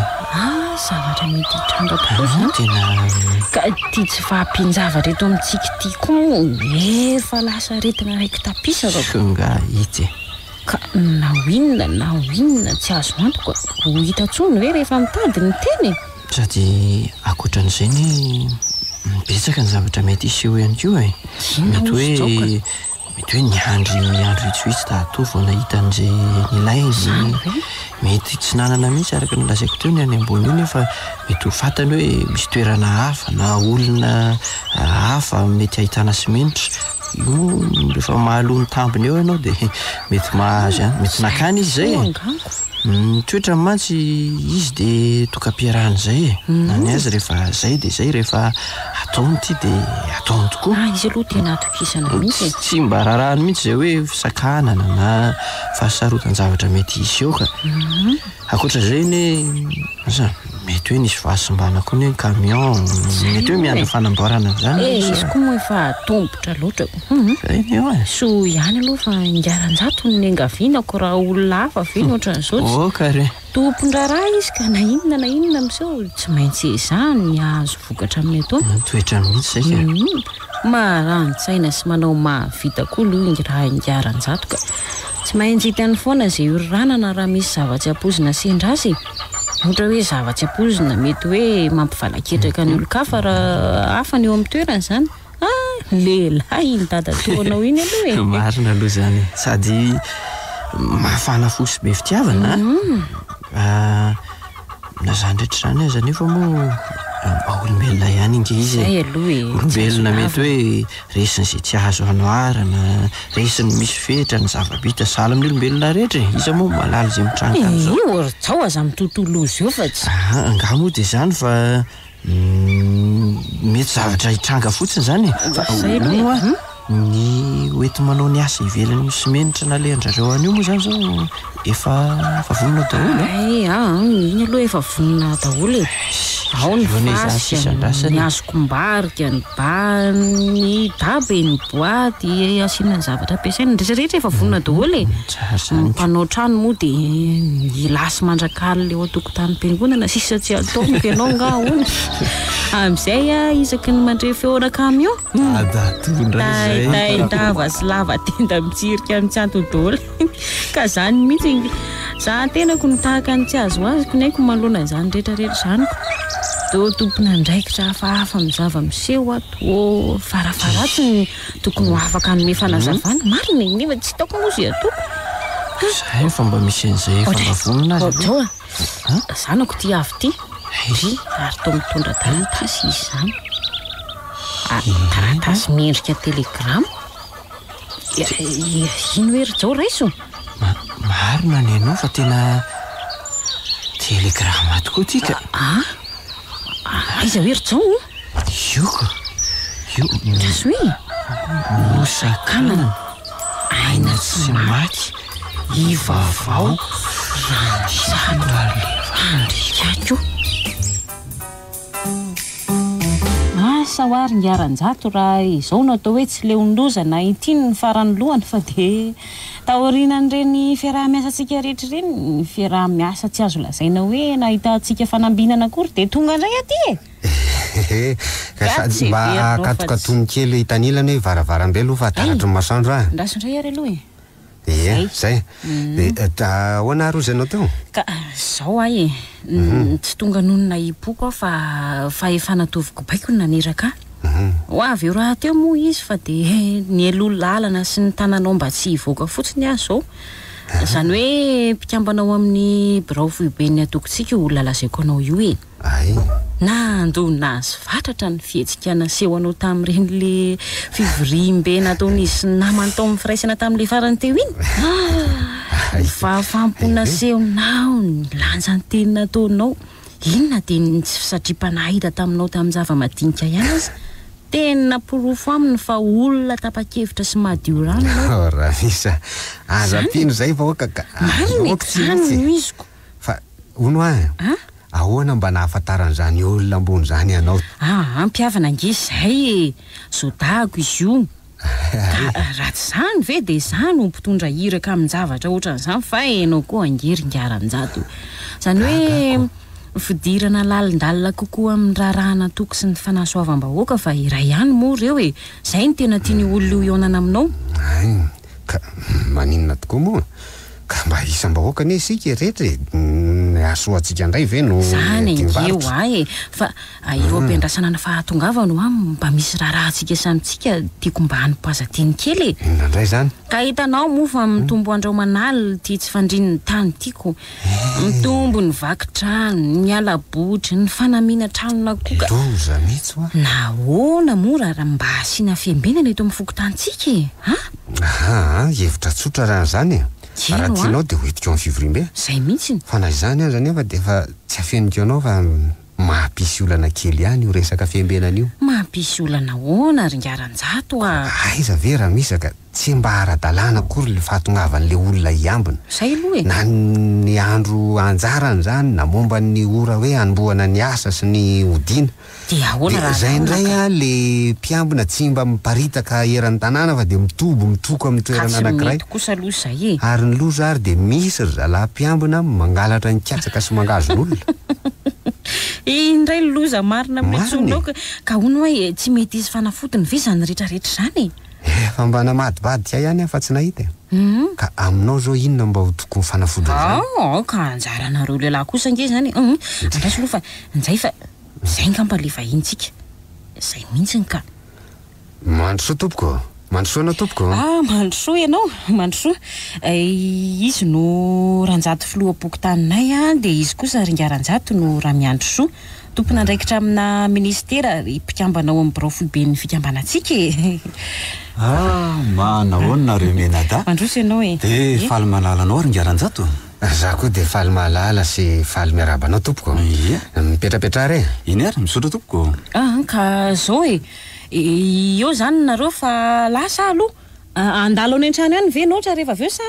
Zavatra mety hitranga tokoa izany. Tena ka ty tsy fahampinjava reto amintsika ty koa efa lasa retina raiky tapisaka nga hity. Ka na inona tsy azo antoka ho hita tsony hoe rehefa mitady ny teny. Sady akoatran'izay ny betsaka ny zavatra mety iseho ihany koa e. Mety hoe ny andro itsitsy tato vao nahita an'izay nilainy. Mety tsy nanana mihitsy araka ny lazaiko teo ny any ambony io nefa mety ho fantany hoe misy toerana hafa na olona hafa mety ahitana simenitra. Io rehefa mahalony tambiny eo ianao dia mety mahazy mety nakany izy zay e. Toetra mantsy izy dia toka-piarahany zay e. Na ny azy rehefa zay dia zay rehefa ataony ty dia ataony tokoa. Izy aloha tena atokisana mihitsy. Tsy mba raharahany mihitsy zay hoe fisakanana na fahasarotan-javatra mety iseho ka. Akoatra zay mety hoe nisy fahasimbana koa ny camion mety hoe miandry fanamboarana zany. Izy koa moa efa tombotra loatra. So ihany aloha fa ingaran-jato ny angavianako raha olona hafa ve ny ohatran'izao. Kare tompondraraha izy ka na inona amin'izao tsy maintsy izany azo vokatra amin'ny atao. Toetra mihitsy zay ka. Maharani-tsaina sy manao mahavita koa aloha raha ingaran-jato ka tsy maintsy hitany foana izay oranana raha misy zava-tsy ampoizina sendrazy. Ohatra hoe zava-tsy ampoizina mety hoe mampivalaketraka ny olon-kafa raha hafa ny eo amin'ny toerana izany. Lehilahy iny dadatoanao iny aloha e. Marina aloha zany sady mafana fosy be fitiavana. Na zany rehetra zany aza nefa moa olombelona ihany inge izy olombelona mety hoe resiny zay tsy azo anoarana resiny misy fetra ny zava-bita sahala amin'ny olombelona rehetra iza moa malala zay mitranga am'izao io zao aza amin'ny tontolo io fa tsy nga moa dia zany fa mety zavatra hitranga fotsiny zany fa ny oety manao ny asa ivelany simenitra nalehandrareo an'io moa zany zao efa vonona daholo iny aloha efa vonona daholo ao ny fasy ny azokombarika ny bany dabe ny boaty asiana ny zavatra ampiasaina rehetrarehetra efa vonona daholo mpanao trano moa dia ilasy mandrakala le ao atokotany mpiangonana sisa tsy atao mpianao nga hono am'izay isaky ny mandre feona kamio taindava sy lava tenda mitsirika amin'ny tsy antodolo ka zany mihitsy za tenako nitahaka ny tsy azo azy konaiko malona zany rehetrarehetra zany to tompona ndraikitra hafahafa mizava miseho ato farafaratsy tokony ho afaka anome fanazavana marina nefa tsy taoko mozy atoko zay fa mba misy an'izay famba vonona azy zanako ty avy ty ary to mitondra taratasy izy zany taratasy miendrika telegrama ino hery zao raiso marina ny anao fa tena telegrama tokoa tika aiza hery zao ioko azo hoe mosakanana aina tsy maty ivavao randrikako sahoary ngiaran-jato raha izao natao hoe tsy leonlozana itiny ny farany lohany fa dia taorianan'ireny fiaraha-miasantsika rehetra ireny ny fiaraha-miasa tsy azo lazaina hoe nahitantsika fanambinana akory dia tonga indray aty ka sady mba akatokatony kely hitanilana hoe varavarambe aloha fa taratry ny masoandro ndasindray ary aloha zay dia ahoana arozanao teo ka zao ay tsy tonga nonona ipoko fa efa natoviko baiko ny naneraka ho avy eo raha teo moa izy fa dia ny aloha lalana sy ny tananao mba tsy hivoaka fotsiny azo zao zany hoe mpikambanao amin'ny birao foiben'ny atokontsika olona lazaiko anao io na andona azy fatratra ny fihetsika naseho anao tamin'ireny le fivoriam-be nataon'izy sy namany tao amin'ny firaisana tamin'le farany teo iny fahafampona sehonao ny lanjany teny nataonao inona dia tsy fisatripanahita taminao tamin'ny zava-madinika ihany azy tena porofo aminy fa olona tapa-kevitra sy madio rano rahisa azapino zay fa mariny zany no iziko fa ono ahoana mba nahafantaran'izany olona ambony zany ianao ampiavana angizy zay zodako izy io ratsy zany ve dia zany ho mpitondra iraka amin'ny zavatra ohatran'izany fa enao koa angeringaran-jato zany hoe fidirana lalindalina kokoa amin'ny raharahana toko sy ny fanasoavam-bahoaka fa iray ihany moa ireo zay ny tena tiany olona io ionana aminao ka maninona tokoa moa ka mba isam-bahoaka ne isika rehetra asoantsika indray ve no zany angeo fa eo ampiandrasana na fahatongavano mba misy raharahantsika samitsika tiako mba hanimpoazateny kely indray zany ka hitanao moa fa mitombo andreo manaly ty tsy fandrininy tany tiako mitombo ny vakitrano ny alabotry ny fanamina tranona koka doza mihitsy nahoana moa raha mba asiana fiambenana eto amin'ny fokotantsika hevitra tsotra raha zany raha tianao dia hoetika amin'ny fivoriam-be zay mihitsy fa na izany aza nefa dia efa tsy afeniko anao fa mampisy olana kely ihany io resaka fiambenana io mampisy olana hoana ringaran-jato aiza ve raha misy ka tsy mba ara-dalàna akory le fahatongavan'le olona hiambina zay aloha na ny andro anjarany zany na momba ny ora hoe anomboana ny asa sy ny odiana dia ahoana raha zay indray le mpiambina tsy mba miparitaka eran'ny tanàna fa dia mitoko amin'ny toerana anankiray kosa aloha zay ary ny loza ary dia misy ry zalahy-mpiambina mangalatra ny katsaka sy mangazon'olona indray loza marina mitsonao ka hono hoe tsy mety izy fanafotony ve zany rehetrarehetra zany efa mba namadibady tia ihany fa tsy nahita ka aminao zao inona mba ho tokony fanafodina ka anjaranareo lehilahy kosa nge zany andraso aloha fa nzay fa zay ngamba le vahintsika zay mihitsiny ka mandro soa tompoko Mandrosoana tompoko. Mandrosoa ianao, mandrosoa. Izy no ranjato filoha-poko taninay dia izy kosa ringaranjato no Ramiandrosoa. Tompona andraikitra amina ministera mpikambana ao amin'ny birao foiben'ny fikambanantsika. Manahoana menada. Mandroso ianao dia faly malalanao ringaranjato. Za koa dia faly mahalala sy faly miarabanao tompoko. Mipetrapetra re. Iny ary misotra tompoko. Ka zao eo zany nareo fa lasa aloha andalo any an-trano ihany ve nohatra rehefa aveo sa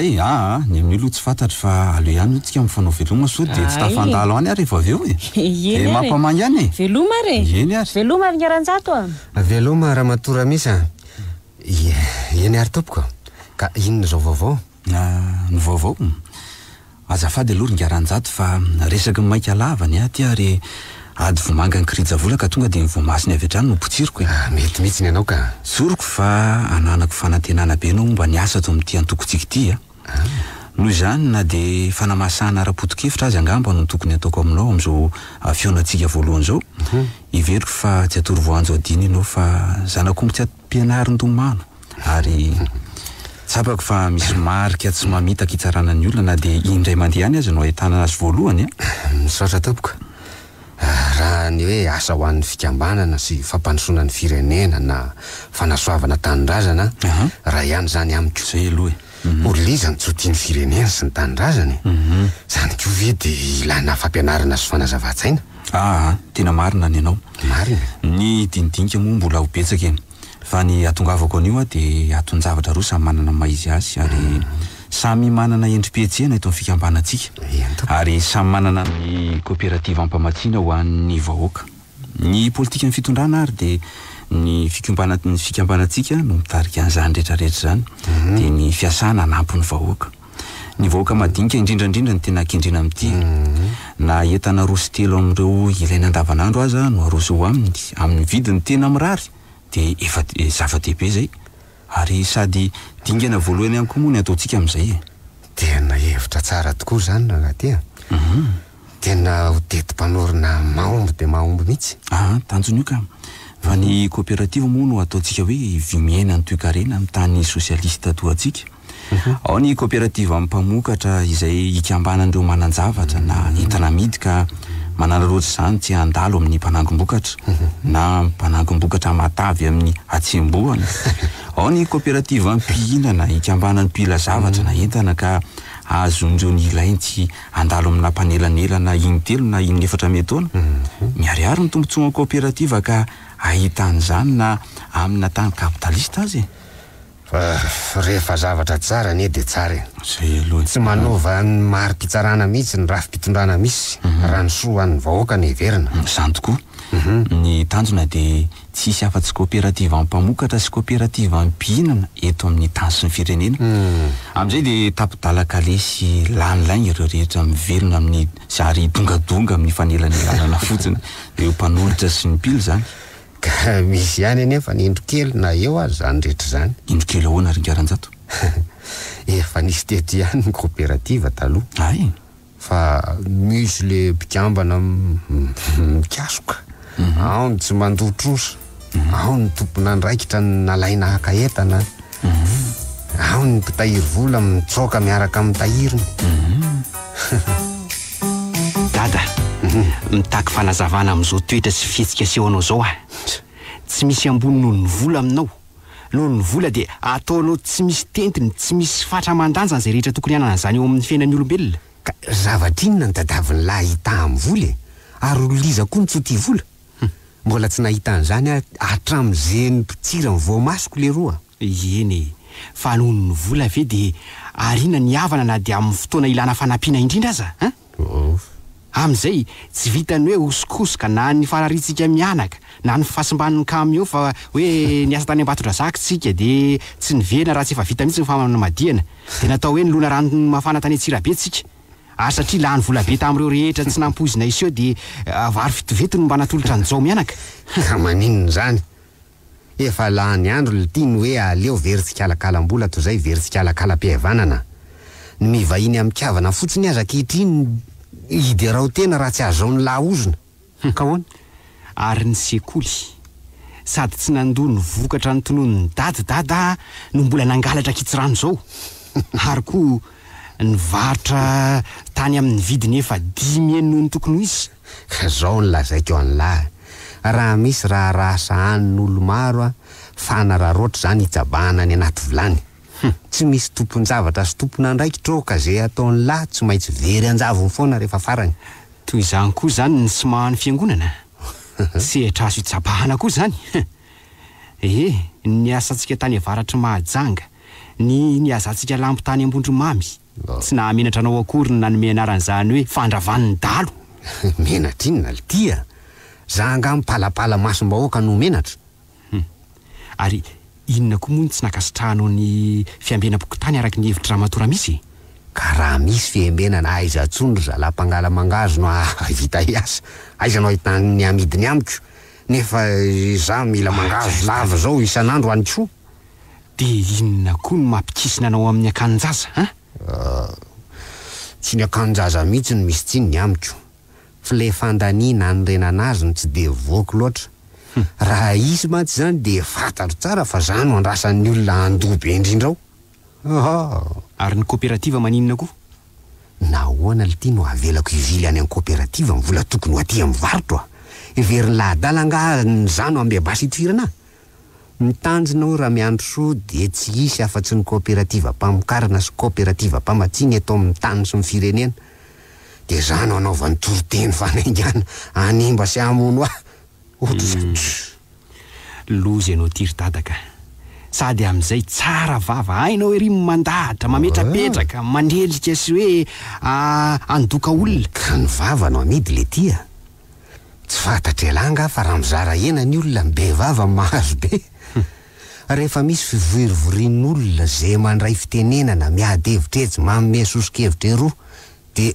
ny amin'ny aloha tsy fantatry fa aloha ihany tsika mifanao veloma so dia tsy tafandalo any ary rehefa aveo dia mampamany ihany veloma re eny ary veloma ringaranjato veloma raha matora misy eny ary tompoko ka inona zao vaovao ny vaovao azafady aloha ringaranjato fa resaky maika lavany aty ary ady vomanga ny kirija vola ka tonga dia ny voamasiny avy hatrany no potsiriko mety mihitsy ny anao ka soroko fa ananako fanantenana be no mba niasa ato amin'ity antokontsika ity noho izany na dia fanamasahana ara-potokevitra azy angamba no tokony ataoko aminao amin'izao fionatsika voalohany zao iveriko fa tsy atoro voanjo adiny ianao fa zanako tsy ampianarin-domano ary tsapako fa misy marika tsy mamitaka hitsarana ny olona na dia indray mandeha any azy no ahitana azy voalohany misaotra tompoko raha ny hoe asa ho an'ny fikambanana sy fampandrosoana ny firenena na fanasoavana tanindrazana raha ihany zany amiko zay aloha olizany tsy ho tiany firenena sy ny tanindrazany zany ko ve dia ilana fampianarana sy fanazava-tsaina tena marina ny ianao marina ny dinidinika moa mbola ho betsaka eny fa ny atongavako an'io dia aton-javatra roa samy manana maizy azy ary samy manana endrim-pietsehana ito amin'ny fikambanantsika ary samy manana ny coopérative ampamatsiana ho an'ny vahoaka ny politika ny fitondrana ary dia ny fikambanantsika no mitarika an'izany rehetrarehetra zany dia ny fiasana anampy ny vahoaka madinika indrindrandrindra ny tena akendrena amin'ity na entana roso telo amin'ireo ilaina andavanandro aza no aroso ho amin'ny vidiny tena mirary dia efa zava-dehibe zay ary sady dingana voalohany ihany koa moa ny ataontsika amin'izay tena hevitra tsara tokoa zany rahaty tena hoteti-panorina mahomby dia mahomby mihitsy tanjony io ka fa ny coopérative moa no ataontsika hoe vimiaina ny toekarena amin'ny tany sosialista toatsika ao ny coopérative amin'ny mpamokatra izay hikambanan'ireo manan-javatra na entana amidy ka manana roatra izany tsy andalo amin'ny mpanangom-bokatra na mpanangom-bokatra matavy amin'ny atsembohana ao ny coopérative ampihinana hikambanany mpila zavatra na entana ka azon'ireo ny ilainy tsy andalo amina mpanelanelana iny telo na iny efatra metaona miariary ny tombontsoana coopérative ka ahitan'izany na amina tany kapitalista azy rehefa zavatra tsara ny dia tsara zay aloha tsy manova ny mari-pitsarana mihitsy ny rafi-pitondrana misy raha ny soa an'ny vahoaka ny heverina zany tokoa ny tanjona dia tsisy afa-tsy coopérative ampamokatra sy coopérative ampihinana eto amin'ny tany sy ny firenena amin'izay dia tapidala-kalesy lanilainy ireo rehetra miverina amin'ny zary dongadonga amin'ny fanelanelanana fotsiny dia mpanolotra sy ny mpily zany ka misy ihany anefa ny indrokely na eo azy zany rehetra zany indrokely ahoana ringaranjato efa nisy teto ihany ny coopérative taloha fa misy le mpikambana mikasoka ao ny tsy mandotrosa ao ny tompona ndraikitra ny nalaina haka-entana ao ny mpitahiry vola mitsoka miaraka amin'ny tahiriny dada mitaky fanazavana amin'izao toetra sy fihetsika seho anao zao tsy misy ambony noho ny vola aminao noho ny vola dia ataonao tsy misy tentiny tsy misy fatra mandanjana izay rehetra tokony hanana izany eo amin'ny fiainan'ny olombelona ka zavatra inona ny dadaviny lahy hita amin'ny vola ary oliza koa ny tsoty vola mbola tsy nahita an'izany hatramin'izay ny mpitsira ny voamasoko le roa eny fa noho ny vola ve dia ariana ny havana na dia amin'ny fotoana ilana fanampiana indrindra aza amin'izay tsy vitany hoe osikosoka na ny fararitsika mianaka na ny fahasimban'ny camion fa hoe niasa tany Ambatondrazaka tsika dia tsy nivena raha tsy efa vita mihitsy ny famamadiana dia natao hoe ny lona rano mafana tany Antsirabe tsika ary satria lany vola be tamin'ireo rehetra tsy nampoizina iseo dia vary vitovetiny mba natolotra ny zao mianaka ka maninona zany efa lany andro le tiany hoe aleo veritsika alakalam-bola toy izay veritsika alakalam-pihavanana ny mivahiny amin'ny kavana fotsiny aza ankehitriny idy rao tena raha tsy azaony laozona ka hoana ary ny sekoly sady tsy nandoa ny vokatra ny tonoany dada no mbola nangalatra kitsirano zao ary koa ny varotra tany amin'ny vidiny efa 10,000 noho ny tokony izy ka zao ny lazaiko an'lahy raha misy raha sahanin'olo maro fa nararoatra zany hitsabahana ny anaty vilany tsy misy tomponjavatra sy tompona andraikitra ka zay ataon'ny lahy tsy maintsy very anjavony foana rehefa farany toy izany koa zany ny sy mahany fiangonana sehatra azo hitsabahana koa zany ny asantsika tany avaratra mahajanga ny azantsika lampo tany ambondromamy tsy nahamenatra anao akory ny nanome anaran'izany hoe fandravan'ny dalo menatra iny naltia zanga mipalapala masom-bahoaka no menatra ary inona koa moa tsy nakasitrahanao ny fiambenam-pokotany araky ny hevitra ramatora misy ka raha misy fiambenana aiza tsondro zalam-pangala mangazo no vita hiasa aizanao hitany amidiny amiko nefa za mila mangazo lava zao isan'andro any koa dia inona koa no mampikisina anao amin'ny akanjaza tsy ny akanjaza mihitsy no misy tsiny ny amiko fa le fandaniana ny renanazy no tsy de voky loatra raha isy matsy zany de fantatro tsara fa zany no andrasan'ny olona andobe indrindrao ary ny kooperativa maninona koa nahoana le ty no avelako ivily any amin'ny kooperativa mvola tokony ho aty amin'ny varotra everiny lahadalanga ny zano ambebasy itirana mitanjona raha miandro soa de tsy isy afa-tsy ny kooperativa mpamokarana sy kooperativa mpamatsiny eto amin'ny tany sy ny firenena de zano anaovany toroteny fanaingana animba sy amono lozy ianao tiry dadaka sady amin'izay tsara vava hainao ery mandahatra mametrapetraka mandrelika sy hoe andoka olona ka ny vava no amidy le tia tsy fantatra elanga fa raha mizara ena ny olona mbe vava mahazo be rehefa misy fivoirivorin'olona zay mandray fitenenana miady hevitrezy manome sosokevitra eroa de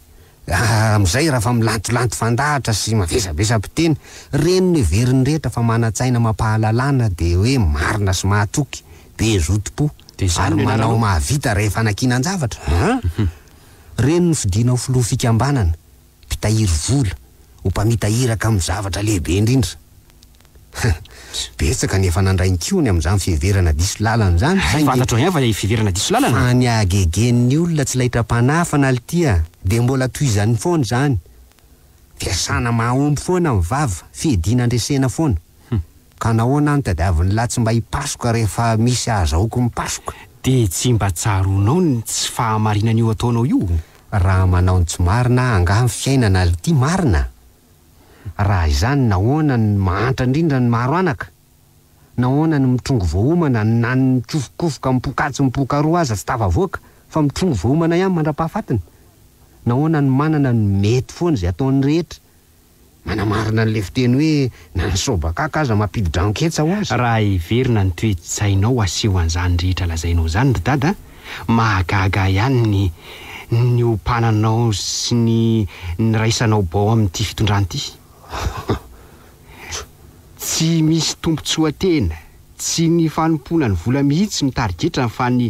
am'izay raha fa milantolanto fandahatra sy mavesabesam-piteny reny ny veriny rehetra fa manatsaina mampahalalana de hoe marina sy mahatoky be zotom-po ary manao mahavita rehefa nakinan-javatra reny ny fidina ho filoha fikambanana mpitahiry vola ho mpamitahiraka amin'ny zavatra lehibe indrindra betsaka nefa nandray ny kiony amin'izany fiheverana diso lalana zany fantatro ihany fa fiheverana diso lalana any agegen'ny olona tsy lahitra-panafana lia de mbola toizany foana zany fiasana mahomby foana amin'ny vava fihedina-andresena foana ka nahoana ny tadiavin'ny lahy tsy mba hipasoka rehefa misy azahoako mipasoka de tsy mba tsaronao ny tsy fahamarinan'io ataonao io raha manao ny tsy marina angaha fiainana ty marina raha izany nahoana ny mahantra indrindra ny maro anaka nahoana ny mitrongo voahomana na ny mikofokofoka mipokatsy mipokaroa aza tsy tavavoaka fa mitrongo voahomana ihany mandra-pahafatiny nahoana ny manana ny mety foana zay ataony rehetra manamarina n'le fiteny hoe na ny sobakaka aza mampidi-dranketsa ho azy raha iverina ny toe-tsainao aseho an'izany rehetra lazainao zany ry dada mahagaga ihany ny ompananao sy ny raisanao bao amin'ity fitondran'ity tsy misy tompontsoatena tsy ny fanompona ny vola mihitsy mitarigetra fa ny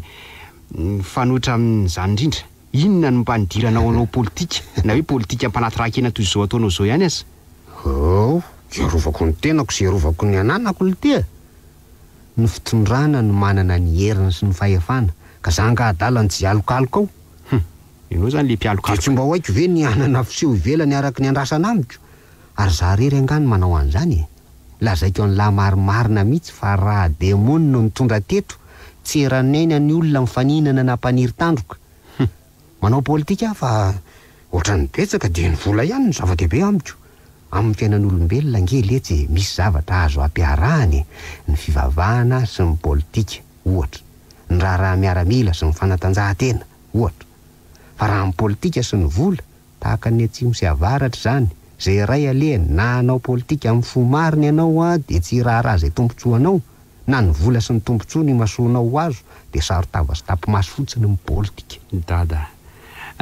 fanotra amin'izany indrindra inona ny mpanidiranao anao politika na hoe politika mpanatirakena toy izao ataonao zao ihany aza iarovako ny tenako sy iarovako ny ananako le tia ny fitondrana no manana ny herina sy ny fahefana ka zanga adalany tsy alokaloka ao ianao zany le mpialokaloka tsy mba ho haiko ve ny anana fiseho ivelany araky ny andrasana amiko ary za rery angany manao an'izany lazaiko an'lahy marimarina mihitsy fa raha demony no nitondra teto tsy eranaina ny olona mifaninana nampaniry tandroka manao politika fa ohatran'ny betsaka de ny vola ihany ny zava-dehibe amiko amin'ny fiainan'olombelona angeletsy misy zavatra azo ampiarahany ny fivavahana sy ny politika ohatra ny raha miaramila sy ny fanatanjahantena ohatra fa raha ny politika sy ny vola tahaka ny atsimo sy avaratra zany zay ray alehany na anao politika amin'ny fo mariny ianao de tsy raha zay tompontsoa anao na ny vola sy ny tompontsoa ny masoanao ho azo de sarotava sy tapimaso fotsiny ny politika dada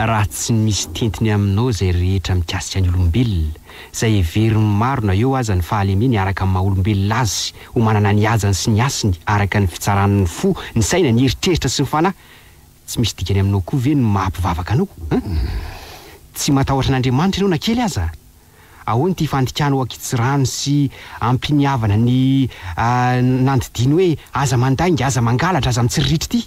raha tsy misy tentiny aminao zay rehetra mikasika ny olombelona zay everiny maro na eo aza ny fahalemeny araka amin'ny maha-olombelona azy ho manana ny azany sy ny asiny araka ny fitsarany fo ny saina ny heritreritra sy ny fanahy tsy misy dikany aminao koa ve ny mahampivavaka anao tsy matahotra an'Andriamanitra ianao na kely aza ahoany ty fandikana ho akitsirano sy ampiniavana ny nandidiny hoe aza mandainga aza mangalatra aza mitsiriritra ty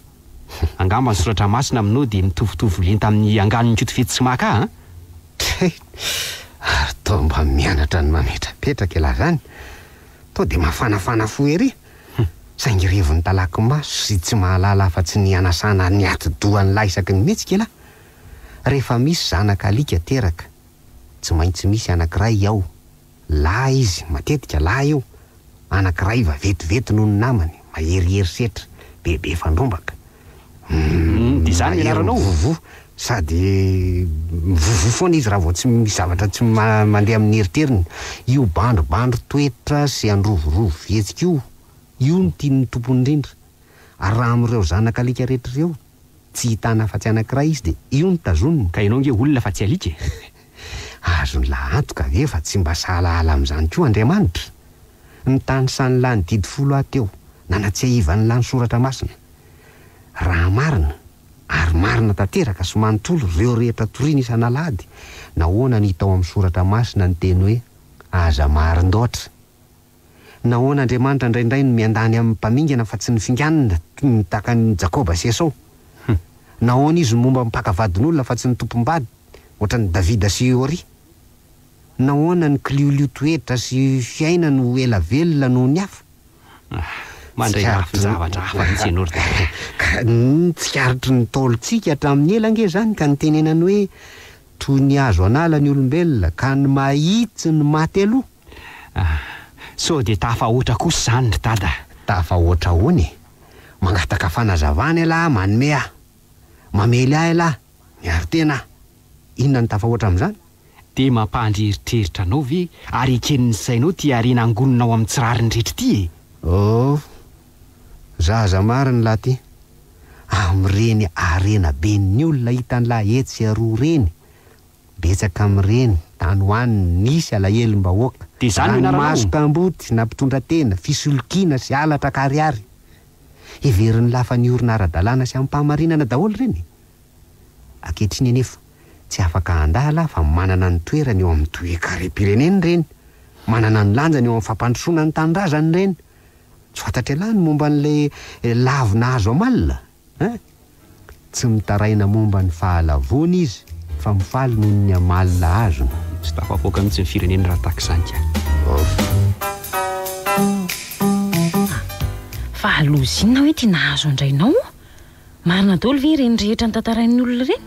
angamba ny soratra masina aminao dia mitovitovy lenta amin'ny angano nykito fety sy maka ary tao mba mianatra ny mametrapetraka ela zany tao dia mafanafana fo ery saingy revony talaky maso sy tsy mahalala afa-tsy ny anasana ny atidohan'ny lahy isaky ny mihetsika ela rehefa misy zanaka alika teraka tsy maintsy misy anankiray ao lahy izy matetika lahy io anankiray vavetivety noho ny namany maherierisetra bebe fandrombaka dia zany mianaranao vovo sady mivovo foana izy raha vao tsy misy zavatra tsy mandeha amin'ny heriteriny io bandrobandro toetra sy androvorovo vetsika io no tian'ny tompony indrindra ary raha amin'ireo zanaka alika rehetra ireo tsy hitana afa-tsy anankiray izy dia io no tazoniny ka ianao nge olona fa tsy alika azony lahantoka ve fa tsy mba sahalala amin'izany koa Andriamanitra ny tany sany lany didy 10 ateo nanatsiahivany lany soratra masina raha marina ary marina tanteraka sy manontolo ireo rehetra toriana isan'alady nahoana ny hitao amin'ny soratra masina ny teny hoe aza marin-doatra nahoana Andriamanitra indraindray no miandany amin'ny mpamingana fa tsy ny finganina tahaka ny Jakoba sy Esau nahoana izy momba mipakavadin'olona fa tsy ny tompom-bady ohatra ny Davida sy Ori nahoana ny kiliolio toetra sy fiaina no ela velona noho ny hafa mandray zavatra hafa mitsy ianao ka tsiaritry ny taolontsika hatramin'ny elange zany ka nitenenany hoe toy ny azo anala ny olombelona ka ny mahitsy ny maty aloha so dia tafahoatra kosa zany ry dada tafahoatra hony mangataka fanazavana elahy manome ahy mamely ahy elahy miaro tena inona ny tafahoatra amin'izany dia mampandreritreritra anao ve ary ekenin'ny sainao ty arena angononao amin'ny tsirariny rehetra ty zaza mariny lahy ty amin'ireny arena ben'ny olona hitan'lahy etsy aroa reny betsaka amin'ireny tany hoaniny nisy alahelom-bahoaka dia zany masoka amboty na mpitondra tena fisolokiana sy alatra kariary heverin'ny lafa ny orina ara-dalàna sy amin'ny-pahamarinana daholo reny ankehitriny anefa tsy afaka handala fa manana ny toerany eo amin'ny toe-karem-pireneny reny manana ny lanjany eo amin'ny fampandrosoana ny tanindrazany reny tsy fantatra elahy ny momba n'ilay lavina azo amalina tsy mitaraina momba ny fahalavony izy fa mifaly noho ny amalina azo tsy tafapoaka mihitsy ny fireneny raha tahaka izany ka fa alozinona hoe tia nahazo andrainao marina daholo ve ireny rehetra ny tantarain'ny olona ireny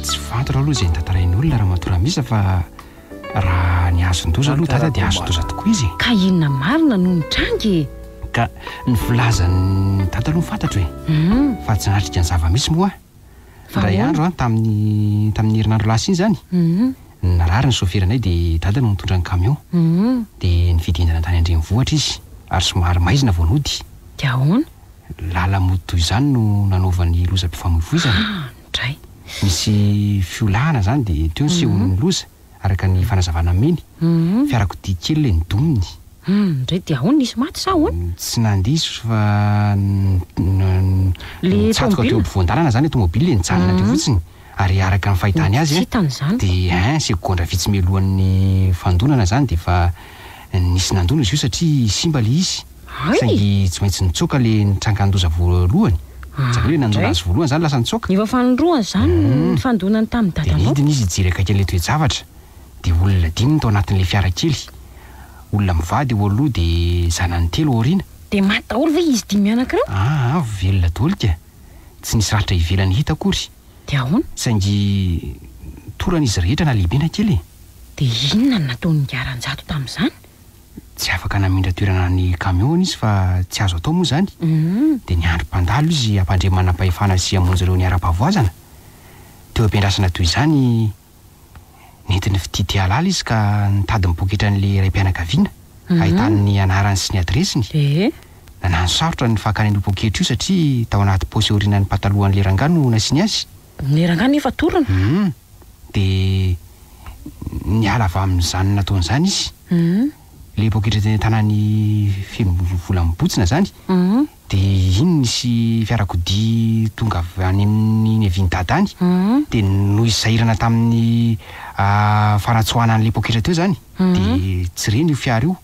tsy fantatra aloha izay ny tantarain'ny olona raha matoramisa fa raha ny azon-doza aloha dada dia azon-doza tokoa izy ka inona marina no nitrangy ka ny filazany dada aloha fantatra hoe fa tsy natrika ny zava-misy moa ray andro tamin'ny herinandro lasa iny zany narary ny soferanay dia dada no mitondra ny camion dia nifidindana tany andrenivohitra izy ary somary maizina vao nody dia ahoana lala mody toy izany no nanaovan'ny lozam-pifamoivoizana dray misy fiolahana zany dia teo ny sehon'ny loza araka ny fanazavana meny fiarakodia kely ilay nidoniny ndray dia ahoana nisy maty sa ahoana tsy nandiso fa tsatoka teo ampovoan-dalana zany tomobily le nijanona ndray fotsiny ary araka ny fahitany azy dia segondra vitsy melohan'ny fandonana zany dia fa nisy nandona izy io satria simba le izy saingy tsy maintsy nitsoka le nitrangandoza voalohany zany hoe nandona azy voalohany zany lasa nitsoka efa fanondroany zany ny fandonany tamin'ny dadanao dia nidiny izy hijery akaiky an'ilay toe-javatra dia olona dimy tao anatin'ilay fiara kely olona mivady eo aloha dia zanany telo aoriana dia maty daholo ve izy dimy anankiray velona daholo dia tsy nisy ratra ivelany hita akory dia ahoana saingy toran'izy rehetra na lehibe na kely dia inona no nataon'ny garanjato tamin'izany tsy afaka namindra toerana ny camion izy fa tsy azo atao moa zany dia ny androm-pandalo izy ampandremanam-pahefana sy amonjy ireo ny ara-pavoazana teo ampiandrasana toy izany nentiny fitity halala izy ka nitady mipoketra n'ilay ray mpianakaviana ahitany ny anarany sy ny adresiny nanano sarotra ny fakany an'io poketra io satria tao anaty paosy aorianan'ny patalohan'ilay rangano nasiany azy ny rangano efa torana dia niala avy amin'izany nataon'izany izy le poketra teny tanany feno vola mibotsina zany dia iny nisy fiarakodia tonga avy any amin'ny havin-dada any dia noho izairana tamin'ny fanatsoana an'le poketra teo zany dia tsy reny io fiara io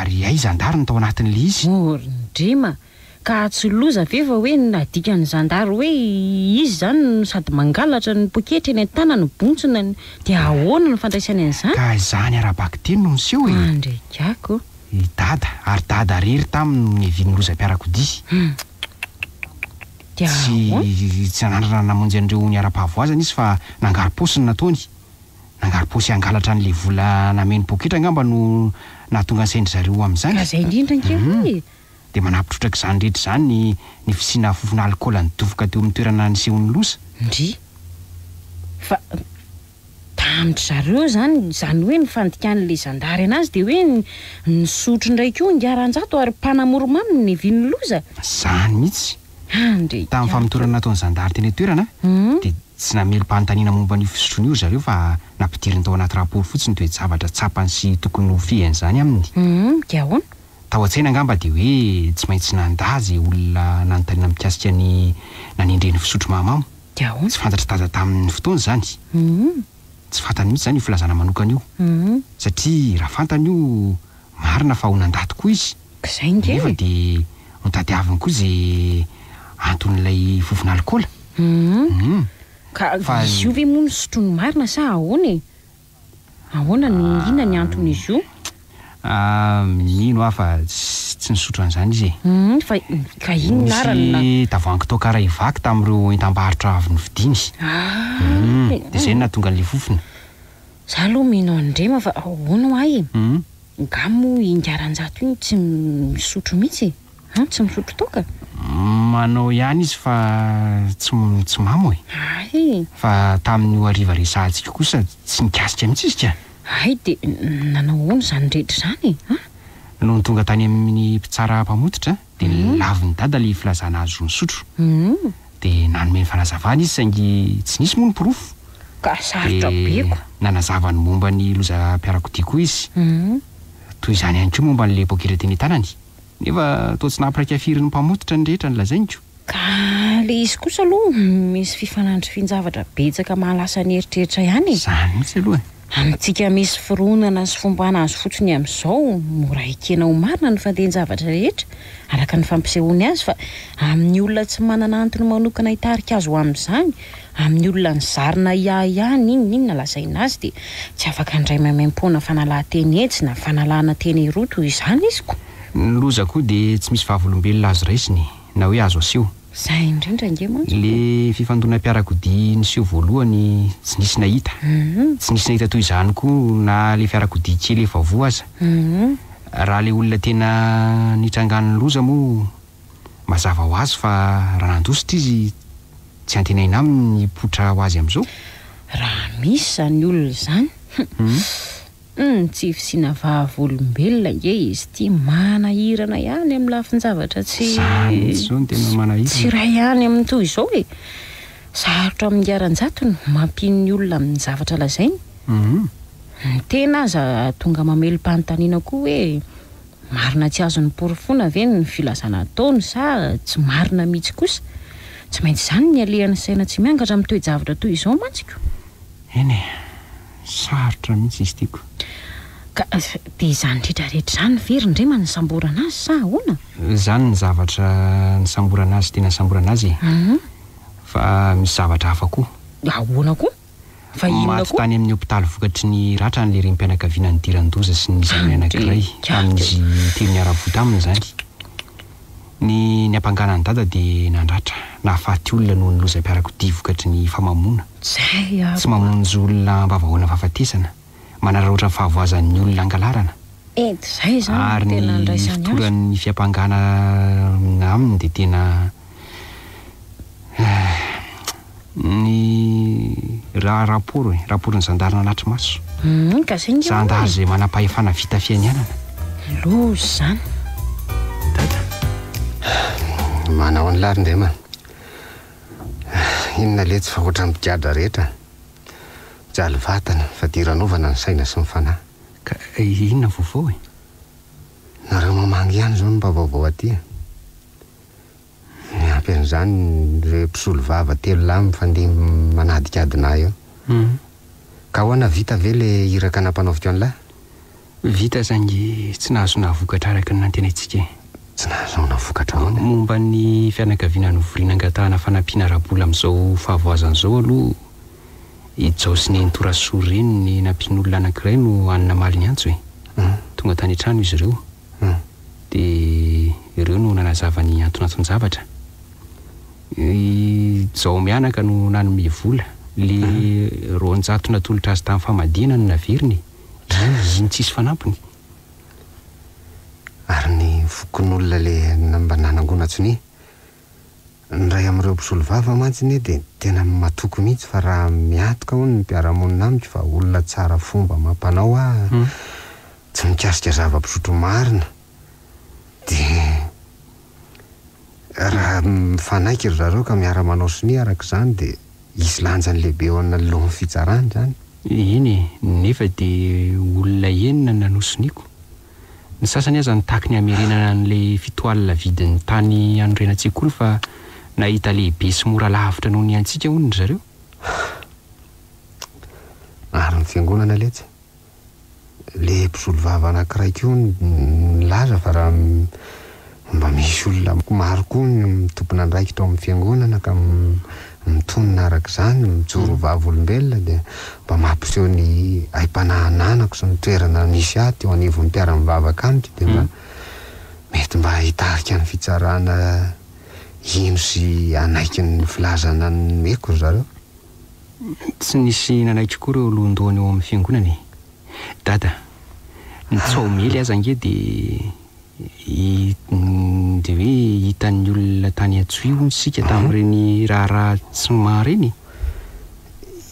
ary ay zandary ny tao anatin'le izy rindrima ka tsy loza ve fa hoe nadika ny zandary hoe izy zany sady mangalatra ny poketra eny an-tanany bontsina dia ahoana ny fandraisany an'izany ka izany ara-baky teny no niseho e ndraikako dada ary dada rery taminy viany lozam-piarakodia dia tsy nandrana namonjy an'ireo ny ara-pahavoazana izy fa nangaro-paosiny nataony nangaro-paosy angalatra n'le vola nameny poketra angamba no nahatonga ny saindry zareo amin'izany ka zay indrindra nkeo dia manapitrotraka izany rehetra izany ny fisiana fofona alikaola nidofoka teo amin'ny toerana nisehon'ny loza ndry fa tamitry zareo zany hoe ny fandikan'le zandary anazy dia hoe nisotro ndraiky io ngiaranjato ary mpanamoromamy ny viany loza zany mihitsy tamin'ny famitorana nataon'ny zandary teny toerana dia tsy namelo-panontaniana momba ny fisotrony io zareo fa nampidiriny tao anaty raporo fotsiny toe zavatra tsapany sy tokony ho fihan'izany aminy dia ahoana tao an-tsaina angamba dia hoe tsy maintsy nandazy olona nanontaniana mikasika ny nanindreny fisotro mahamamo dia ahoana tsy fantatra dada tamin'ny fotoana zany tsy fantany mihitsy zany io filazana manokana io satria raha fantany io marina fa ho nandaty koa izy zay ngefa dia notadiaviny koa zay anton'ilay fofona alikaola ka izy io ve moa misotro ny marina sa ahoana ny inona ny anton'izy io mino aho fa tsy nisotro an'izany izy fa ino narana tavoangy tao karaha ivaky tamin'ireo entam-baharitra avy ny vidiny dia zay nahatonga n'le fofona za aloha mino andrema fa ahoana ho ay ngamo ingaranjato iny tsy misotro mihitsy tsy misotro toka manao ihany izy fa tsy mamo e fa tamin'io ariva resahantsika kosa tsy nikasika mihitsy izy ka ay dia nanao ahoana zany rehetra zany no ny tonga tany amin'ny mpitsara mpamototra dia laviny dada le filazana azy ro nisotro dia nanome ny fanazavana izy saingy tsy nisy moa ny pirofo ka sarotra beko nanazava ny momba ny loza-piarakodia koa izy toy izany ihany koa momba n'le poketra teny tanany nefa toa tsy nampiraika firy ny mpamototra ny rehetra ny lazainiko ka le izy kosa aloha misy fifanandry finjavatra betsaka mahalasa ny eritreritra ihany zany mihitsy aloha amintsika misy fironana sy fombana azy fotsiny amin'izao mora ikena ho marina ny fandehan-javatra rehetra araka ny fampisehoany azy fa amin'ny olona tsy manana antony manokana hitarika azy ho amin'izany amin'ny olona ny zarina ihany iny nalazaina azy dia tsy afaka indray maimaim-pona fanalahan-teny etsy na fanalahana teny eroto izany izy ko ny loza koa dia tsy misy vavolombelona azo raisiny na hoe azo aseho zay indrindra ngemantsy le fifandona-piarakodia niseho voalohany tsy nisy nahita tsy nisy nahita toy izany koa na le fiarakodia kely efa voa aza raha le olona tena nitrangan'ny loza moa mazava ho azy fa raha nandositra izy tsy antenaina aminy potra ho azy amin'izao raha misy zany olona zany tsy fisiana vavolombelona nge izy tia manahirana ihany amin'ny lafin-javatra tsy zao ny tena manahirana tsy raha ihany amin'ny toy izao e sarotra amin'ny garanjatony mampiny olona amin'ny zavatra lazainy ny tena aza tonga mamelo-panontaniana koa hoe marina tsy azony porofona ve ny filazana ataony sa tsy marina mihitsy kosa tsy maintsy izany ny alehany saina tsy miangatra amin'ny toe-javatra toy izao mantsiko eny sarotra mihitsy izy tiako ka dia izany rehetrarehetra izany verindrema ny samborana azy sa ahoana izany ny zavatra ny samborana azy tena samborana azy fa misy zavatra hafa koa ahoana koa fa inona maty tany amin'ny hopitaly vokatry ny ratra ny le rem-pianakaviana ny diran-doza sy ny izany anankiray amin'izy telo ny ara-vota aminy izany ny ampanganany dada dia nandratra nahafaty olona noho ny lozam-piarakodia vokatry ny famamona tsy mamonjy olona mbavahoana fahafatesana manararaotra ny fahavoazan'ny olona angalarana zay zany ary ny fitoran'ny fiampangana aminy dia tena ny raporony zandarina anatry maso zandary zay manam-pahefana vita fiainanana lozy zany dada manao an'lary ndema inona letsy fa ohatran'ny mpigadra rehetra jaly vatana fa diranovana ny saina sy ny fanahy ka inona vaovao nareo mamangy ihany zao ny mbavaovao aty miampy an'izany re mpisolo vava telo lahy mifandeha manadikadina eo ka hoana vita ve le iraka nampanaovy teo an'lahy vita zangy tsy nahazona vokatra araka ny nantenaitsika tsy nahazona vokatra ahoana momba ny fianakaviana novorinan-gatahana fanampiana rabola amin'izao fahavoazan'izao aloha izao sy ny entorasoa reny ny nampian'olona anankiray no anina maly ny antso tonga tany an-trano izy ireo dia ireo no nanazava ny antonantony-javatra izao mianaka no nanome vola le roanjato natolotra azy tamin'ny famadihana no naveriny iny tsisy fanampiny ary ny vokon'olona le mba nanangonatsony ny ray amin'ireo mpisolo vava mantsiny dia tena matoko mihitsy fa raha miatoka ho ny mpiaramonina amiko fa olona tsara fomba mampanao tsy mikasika zava-pisotro marina dia raha mifanaiky ry zareo ka miara-manao soni araka izany dia isy lanjany lehibe eo analohan'ny fitsarany zany iny nefa dia olona enina nanosoniako ny sasany aza nitaky ny amerenana n'le fitoalina vidin'ny tany anorenantsekoly fa nahita lehibe sy mora lavitra noho ny antsika hono ry zareo ary ny fiangonana letsy le mpisolo vava anankiray keo ny laza fa raha mba misy olona maro koa mitompona andraikitra ao amin'ny fiangonana ka mitonona araka izany mijoro vava olombelona dia mba mampiseho ny aim-panahananako sy ny toerana misy aty eo anivon'ny mpiara-mivavaka amiko dia mba mety mba hitarika ny fitsarana ino sy anaiky ny filazana ny meko ry zareo tsy nisy nanaikitra koa ireo lohan-dohany eo amin'ny fiangonany dada ny tsaomely aza nge dia hoe hitan'ny olona tany atsoio sika tamin'ireny raharaha tsy mareny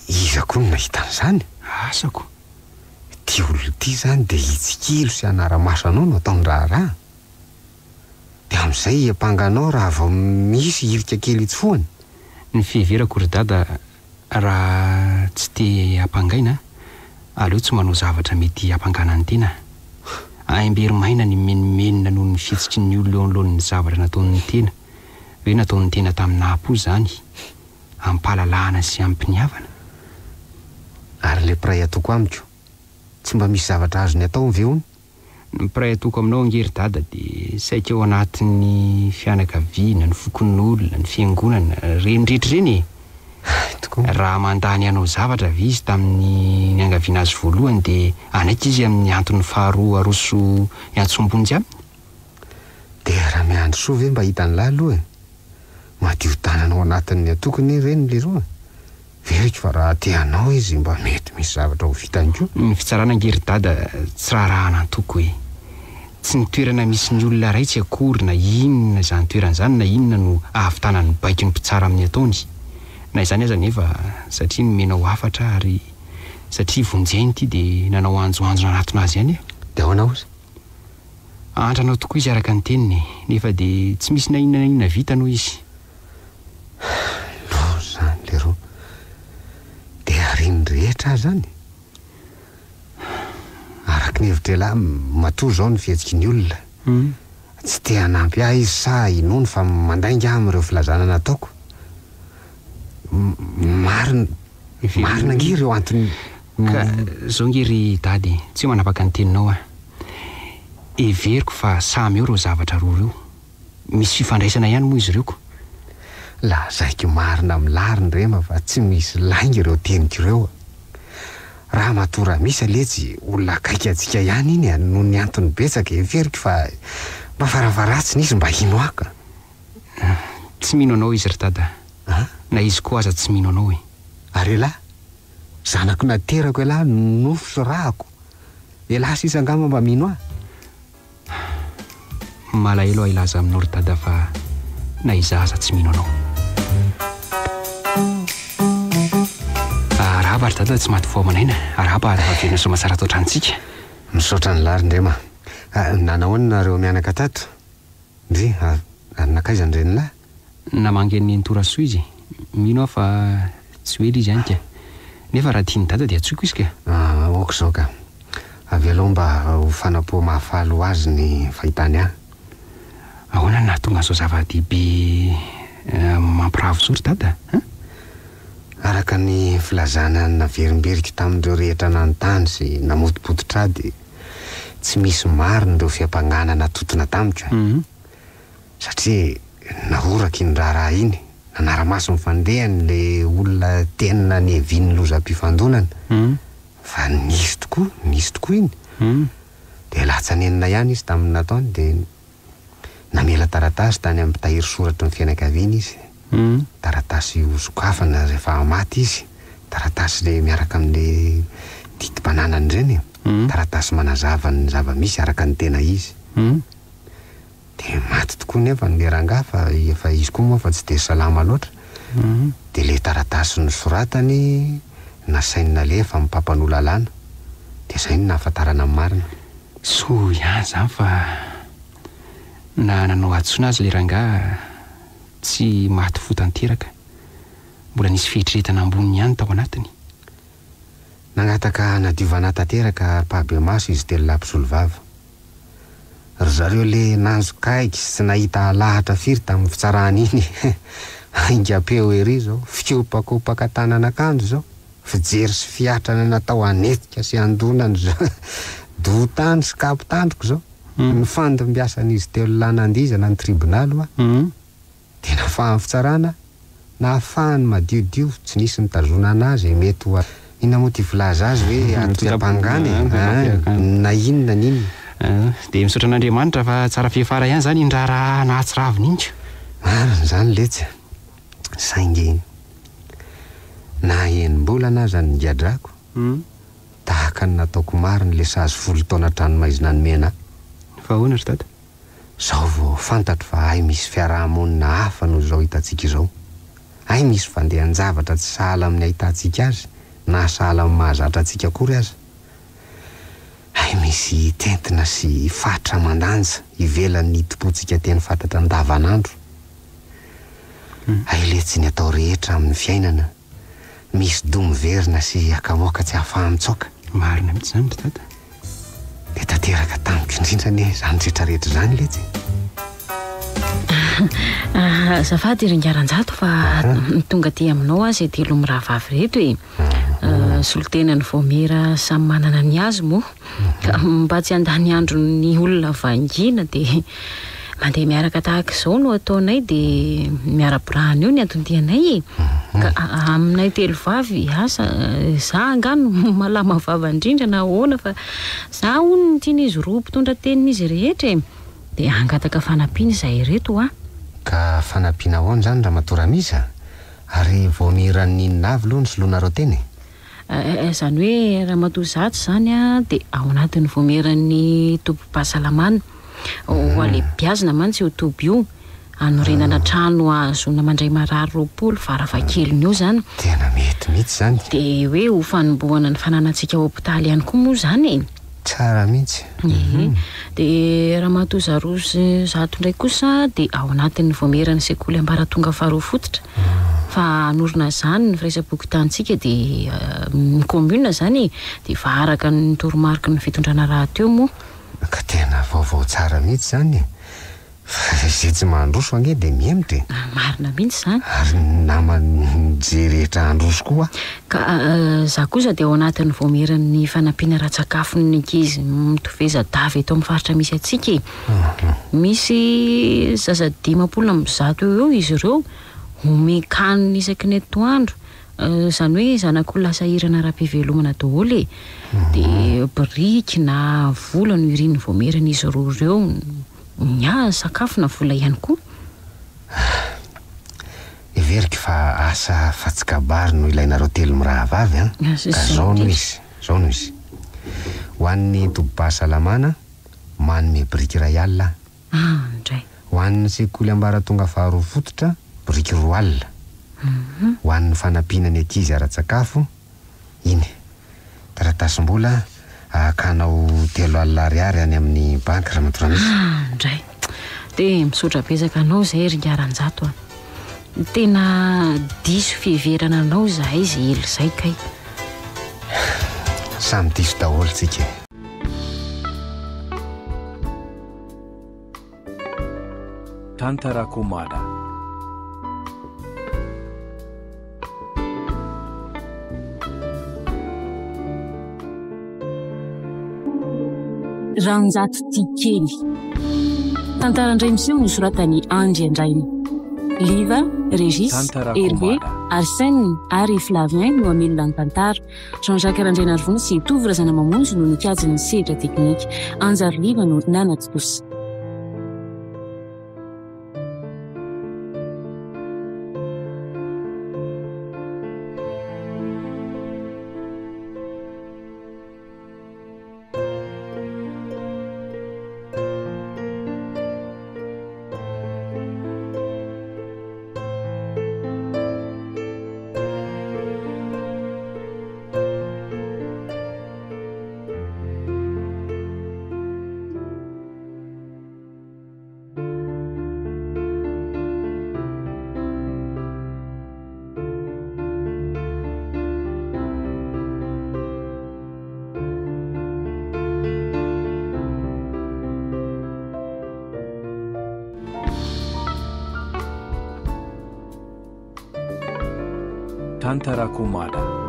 iza koa no nahitan'izany asako ty olona ty zany dia hitsikilo sy anara-maso anao no ataony raharaha dia amin'izay ampanganao raha vao misy hirika kely itsy foany ny fiheverako ry dada raha tsy te ampangaina aleo tsy manao zavatra mety ampangana ny tena aimbery-maina ny menimenina noho ny fitsiky ny olona eo anolohan'ny zavatra nataon'ny tena hoe nataon'ny tena tamin'ny napo zany ampalalahana sy ampiniavana ary le mpiray atoko amiko tsy mba misy zavatra azony atao ve hony ny mpiray atoko aminao angery dada dia saika eo anatin'ny fianakaviana ny fokon'olona ny fiangonana renindrehetra reny raha mandany anao zavatra ve izy tamin'ny ny angaviana azy voalohany dia anaika izy amin'ny anton'ny faharoa aroso iantsombonjy aminy dia raha miandro soa ve mba hitan'lahy aloha madio tananao anatin'ny atokony reny le roa veriko fa raha teanao izy mba mety misy zavatra ho vitany koa ny fitsarana angery dada tsy raha nantoko hoe tsy ny toerana misy ny olona ray tsy akory na inona izany toerana izany na inona no ahavitana ny baiko ny mpitsara amin'ny ataony na izany aza nefa satria nomenao afatra ary satria vonjeny ity dia nanao anjoanjona anatona azy ihany dia ahoana ozy antranao tokoa izy araka ny teniny nefa dia tsy misy na inona na inona vitanao izy lo zany le roa dia ariny rehetra zany araka ny hevitra lahy matoa zao ny fihetsiky ny olona tsy te hanampy ahy izy sa inony fa mandainga amin'ireo filazana nataoko marina nge ireo antony ka zao ngery dady tsy manapaka ny teninao everiko fa samy eo ireo zavatra roa reo misy fifandraisana ihany moa izy ireo ko la zaiko marina milariny rema fa tsy misy lainga ireo teniko ireo raha matora misy aletsy olona akaiky atsika ihany iny noho ny antony betsaka everiko fa mba faravaratsy nisy mba hino aka tsy mino anao izy ry dada na izy koa aza tsy mino anao ary elahy zanako naterako elahy nofo sy rahako elahy sisa angamba mba mino malahelo aho ilaza aminao ry dada fa na iza aza tsy mino anao araba ry dada tsy maty foamanaina araba aravavena so masara tao trantsika misaotra ny lary ndrema nanahoany nareo mianaka tato ndry ary nakaizany reny lahy namangen'ny ntorasoa izy mino aho fa tsy hoe izy ihany ka nefa raha tiany dada dia atsoiko izy ka oko zao ka avy aloha mba ho fanapoha mahafalo azy ny fahitany ahy. Ahoana nahatonga zao zava-dehibe mampiravo zory dada? Araka ny filazana naverimberika tamindreo rehetra nanontany sy namotipototra dia tsy misy mariny ireo fiampanganana totona tamiko. Satria nahoraka iny raharaha iny, nanara-maso mifandehany le olona tenina ny heviany lozam-pifandonana. Fa nisy tokoa iny. Dia latsanenina ihany izy tamin'ny nataony dia namela taratasy tany amin'ny tahiry soratry ny fianakaviana izy. Taratasy hosokafana rehefa maty izy. Taratasy le miaraka amin'le ditim-pananany ireny. Taratasy manazava ny zava-misy araka ny tena izy. Dia maty tokoa nefa ny rangaha fa efa izy koa moa fa tsy dia salama loatra. Dia le taratasy nosoratany nasaina lefa mipampanololalana. Dia izay no nahafantarana amin'ny marina. So ihany zany fa na nanao adisona azy le rangaha tsy maty fotanteraka. Mbola nisy fihitretana amboniny ihany tao anatiny. Nangataka nadiovana tanteraka pahabe maso izy telo lapisolo vava. Ry zareo le nanjo kaiky sy nahita lahatra firy tamin'ny fitsarany iny. Aingam-peo ery zao, fiopakopaka tanan'akanjo zao, fijery sy fiatrana natao anetika sy andonany zao. Dotany sy kapitandroko zao. Ny fandimbiasan'izy telo lanandizana ny tribonaly dia nahafahany fitsarana, nahafahany madiodio, tsy nisy nitazonana azy mety ho inona moa ty filaza azy hoe atoyam-pangany na inona n'inona. Dia misaotra an'Andriamanitra fa tsara fihefara ihany zany indraraha nahatsiraviny intsy. Marina zany letsy. Saingy na enim-bolana aza ny giadrako tahaka ny nataoko mariny le sazy 10 taona tranomaizina ny mena. Fa ahoana ry dada? Zao vao fantatro fa ay misy fiarahamonina hafa noho zao hitantsika izao. Ay misy fandehan-javatra tsy sahala amin'ny ahitantsika azy na sahala amin'ny mahazatra antsika akory azy. Ay misy tentina sy fatra mandanja ivelan'ny topontsika teny fantatra andavanandro. Ay le tsy ny atao rehetra amin'ny fiainana. Misy domoverina sy akamoaka tsy hahafaha mitsoaka. Marina mihitsy zany ry dada. Dia tanteraka tamiko indrindra ne zany rehetrarehetra zany letsy. Azafady ringaran-jato fa tonga aty aminao azy telo mirahavavy reto solotenany voamera samy manana ny azy moa. Mba tsy handany andro ny olona vangina dia mandeha miaraka tahaka izao no ataonay dia miara-birahana eo ny atondianay ka aminay telo vavy asa za angano malama vava indrindra na ahoana fa za hono tian'izy roa mpitondra tenin'izy rehetra dia angataka fanampiana izay reto Ka fanampiana ahoana zany raha matoramisa ary voamiran'ny navy aloha ny solonareo teny. Zany hoe raha matoa zato zany dia ao anatin'ny voamiran'ny tompo-pahasalamana ho alebiazina mantsy io toby io anorenana trano azona mandray marary 20 varavakeliny io zany. Tena mety mihitsy zany. Dia hoe ho fanombohana ny fananantsika hôpitaly ihany koa moa zany. Tsara mihitsy. Dia raha matoa zato ndray kosa dia ao anatin'ny voameran'ny sekoly ambaratonga faharoa fototra. Fa anorina zany ny firaisabokin-tantsika dia ny commune zany dia fa araka ny toromarika ny fitondrana raha teo moa. Ka tena vaovao tsara mihitsy zany. Fa izay tsy mandroso ange dia miemitra. Marina mihitsy zany. Ary namany je rehetra androso koa. Ka za kosa dia ao anatin'ny voameran'ny fanampiana ratsakafon'ny ankizy mitoveza davy eto amin'ny faritra misy atsika. Misy zaza 500 eo izy ireo omekaniny isaky ny atoandro. Zany hoe zanak'olona sahirana ara-pivelomana daholo dia biriky na vola no irian'ny voamerana izy roa ireo sakafo na vola ihany koa. Everika fa asa fatsikabary no ilainareo telo mirahavavy ka zao no izy ho an'ny tobo-pahasalamana manome biriky iray alina. Indray. Ho an'ny sekoly ambaratonga faharoa fototra biriky 2 alina. Ho an'ny fanampiana ny ankizy ara-tsakafo iny taratasim-bola akanao 3 alina ariary any amin'ny banky raha matoramisa. Indray. Dia misaotra betsaka anao izay ringaran-jato tena diso fiheverana anao zahay izay elo izay kay. Samy diso daholo tsika. Tantarakomada. Ranjato Tikely. Tantarandray miseho nosoratany Andry Andrainy. Liva, Régis, Hervé, Arsène ary Flavien no amelona ny tantara. Jean-Jacques Randraina Arvony sy Tovy Razana Mamonjy no nikajy ny sedra teknika. Anjary Liva no nanatotosa. Tantarakomada.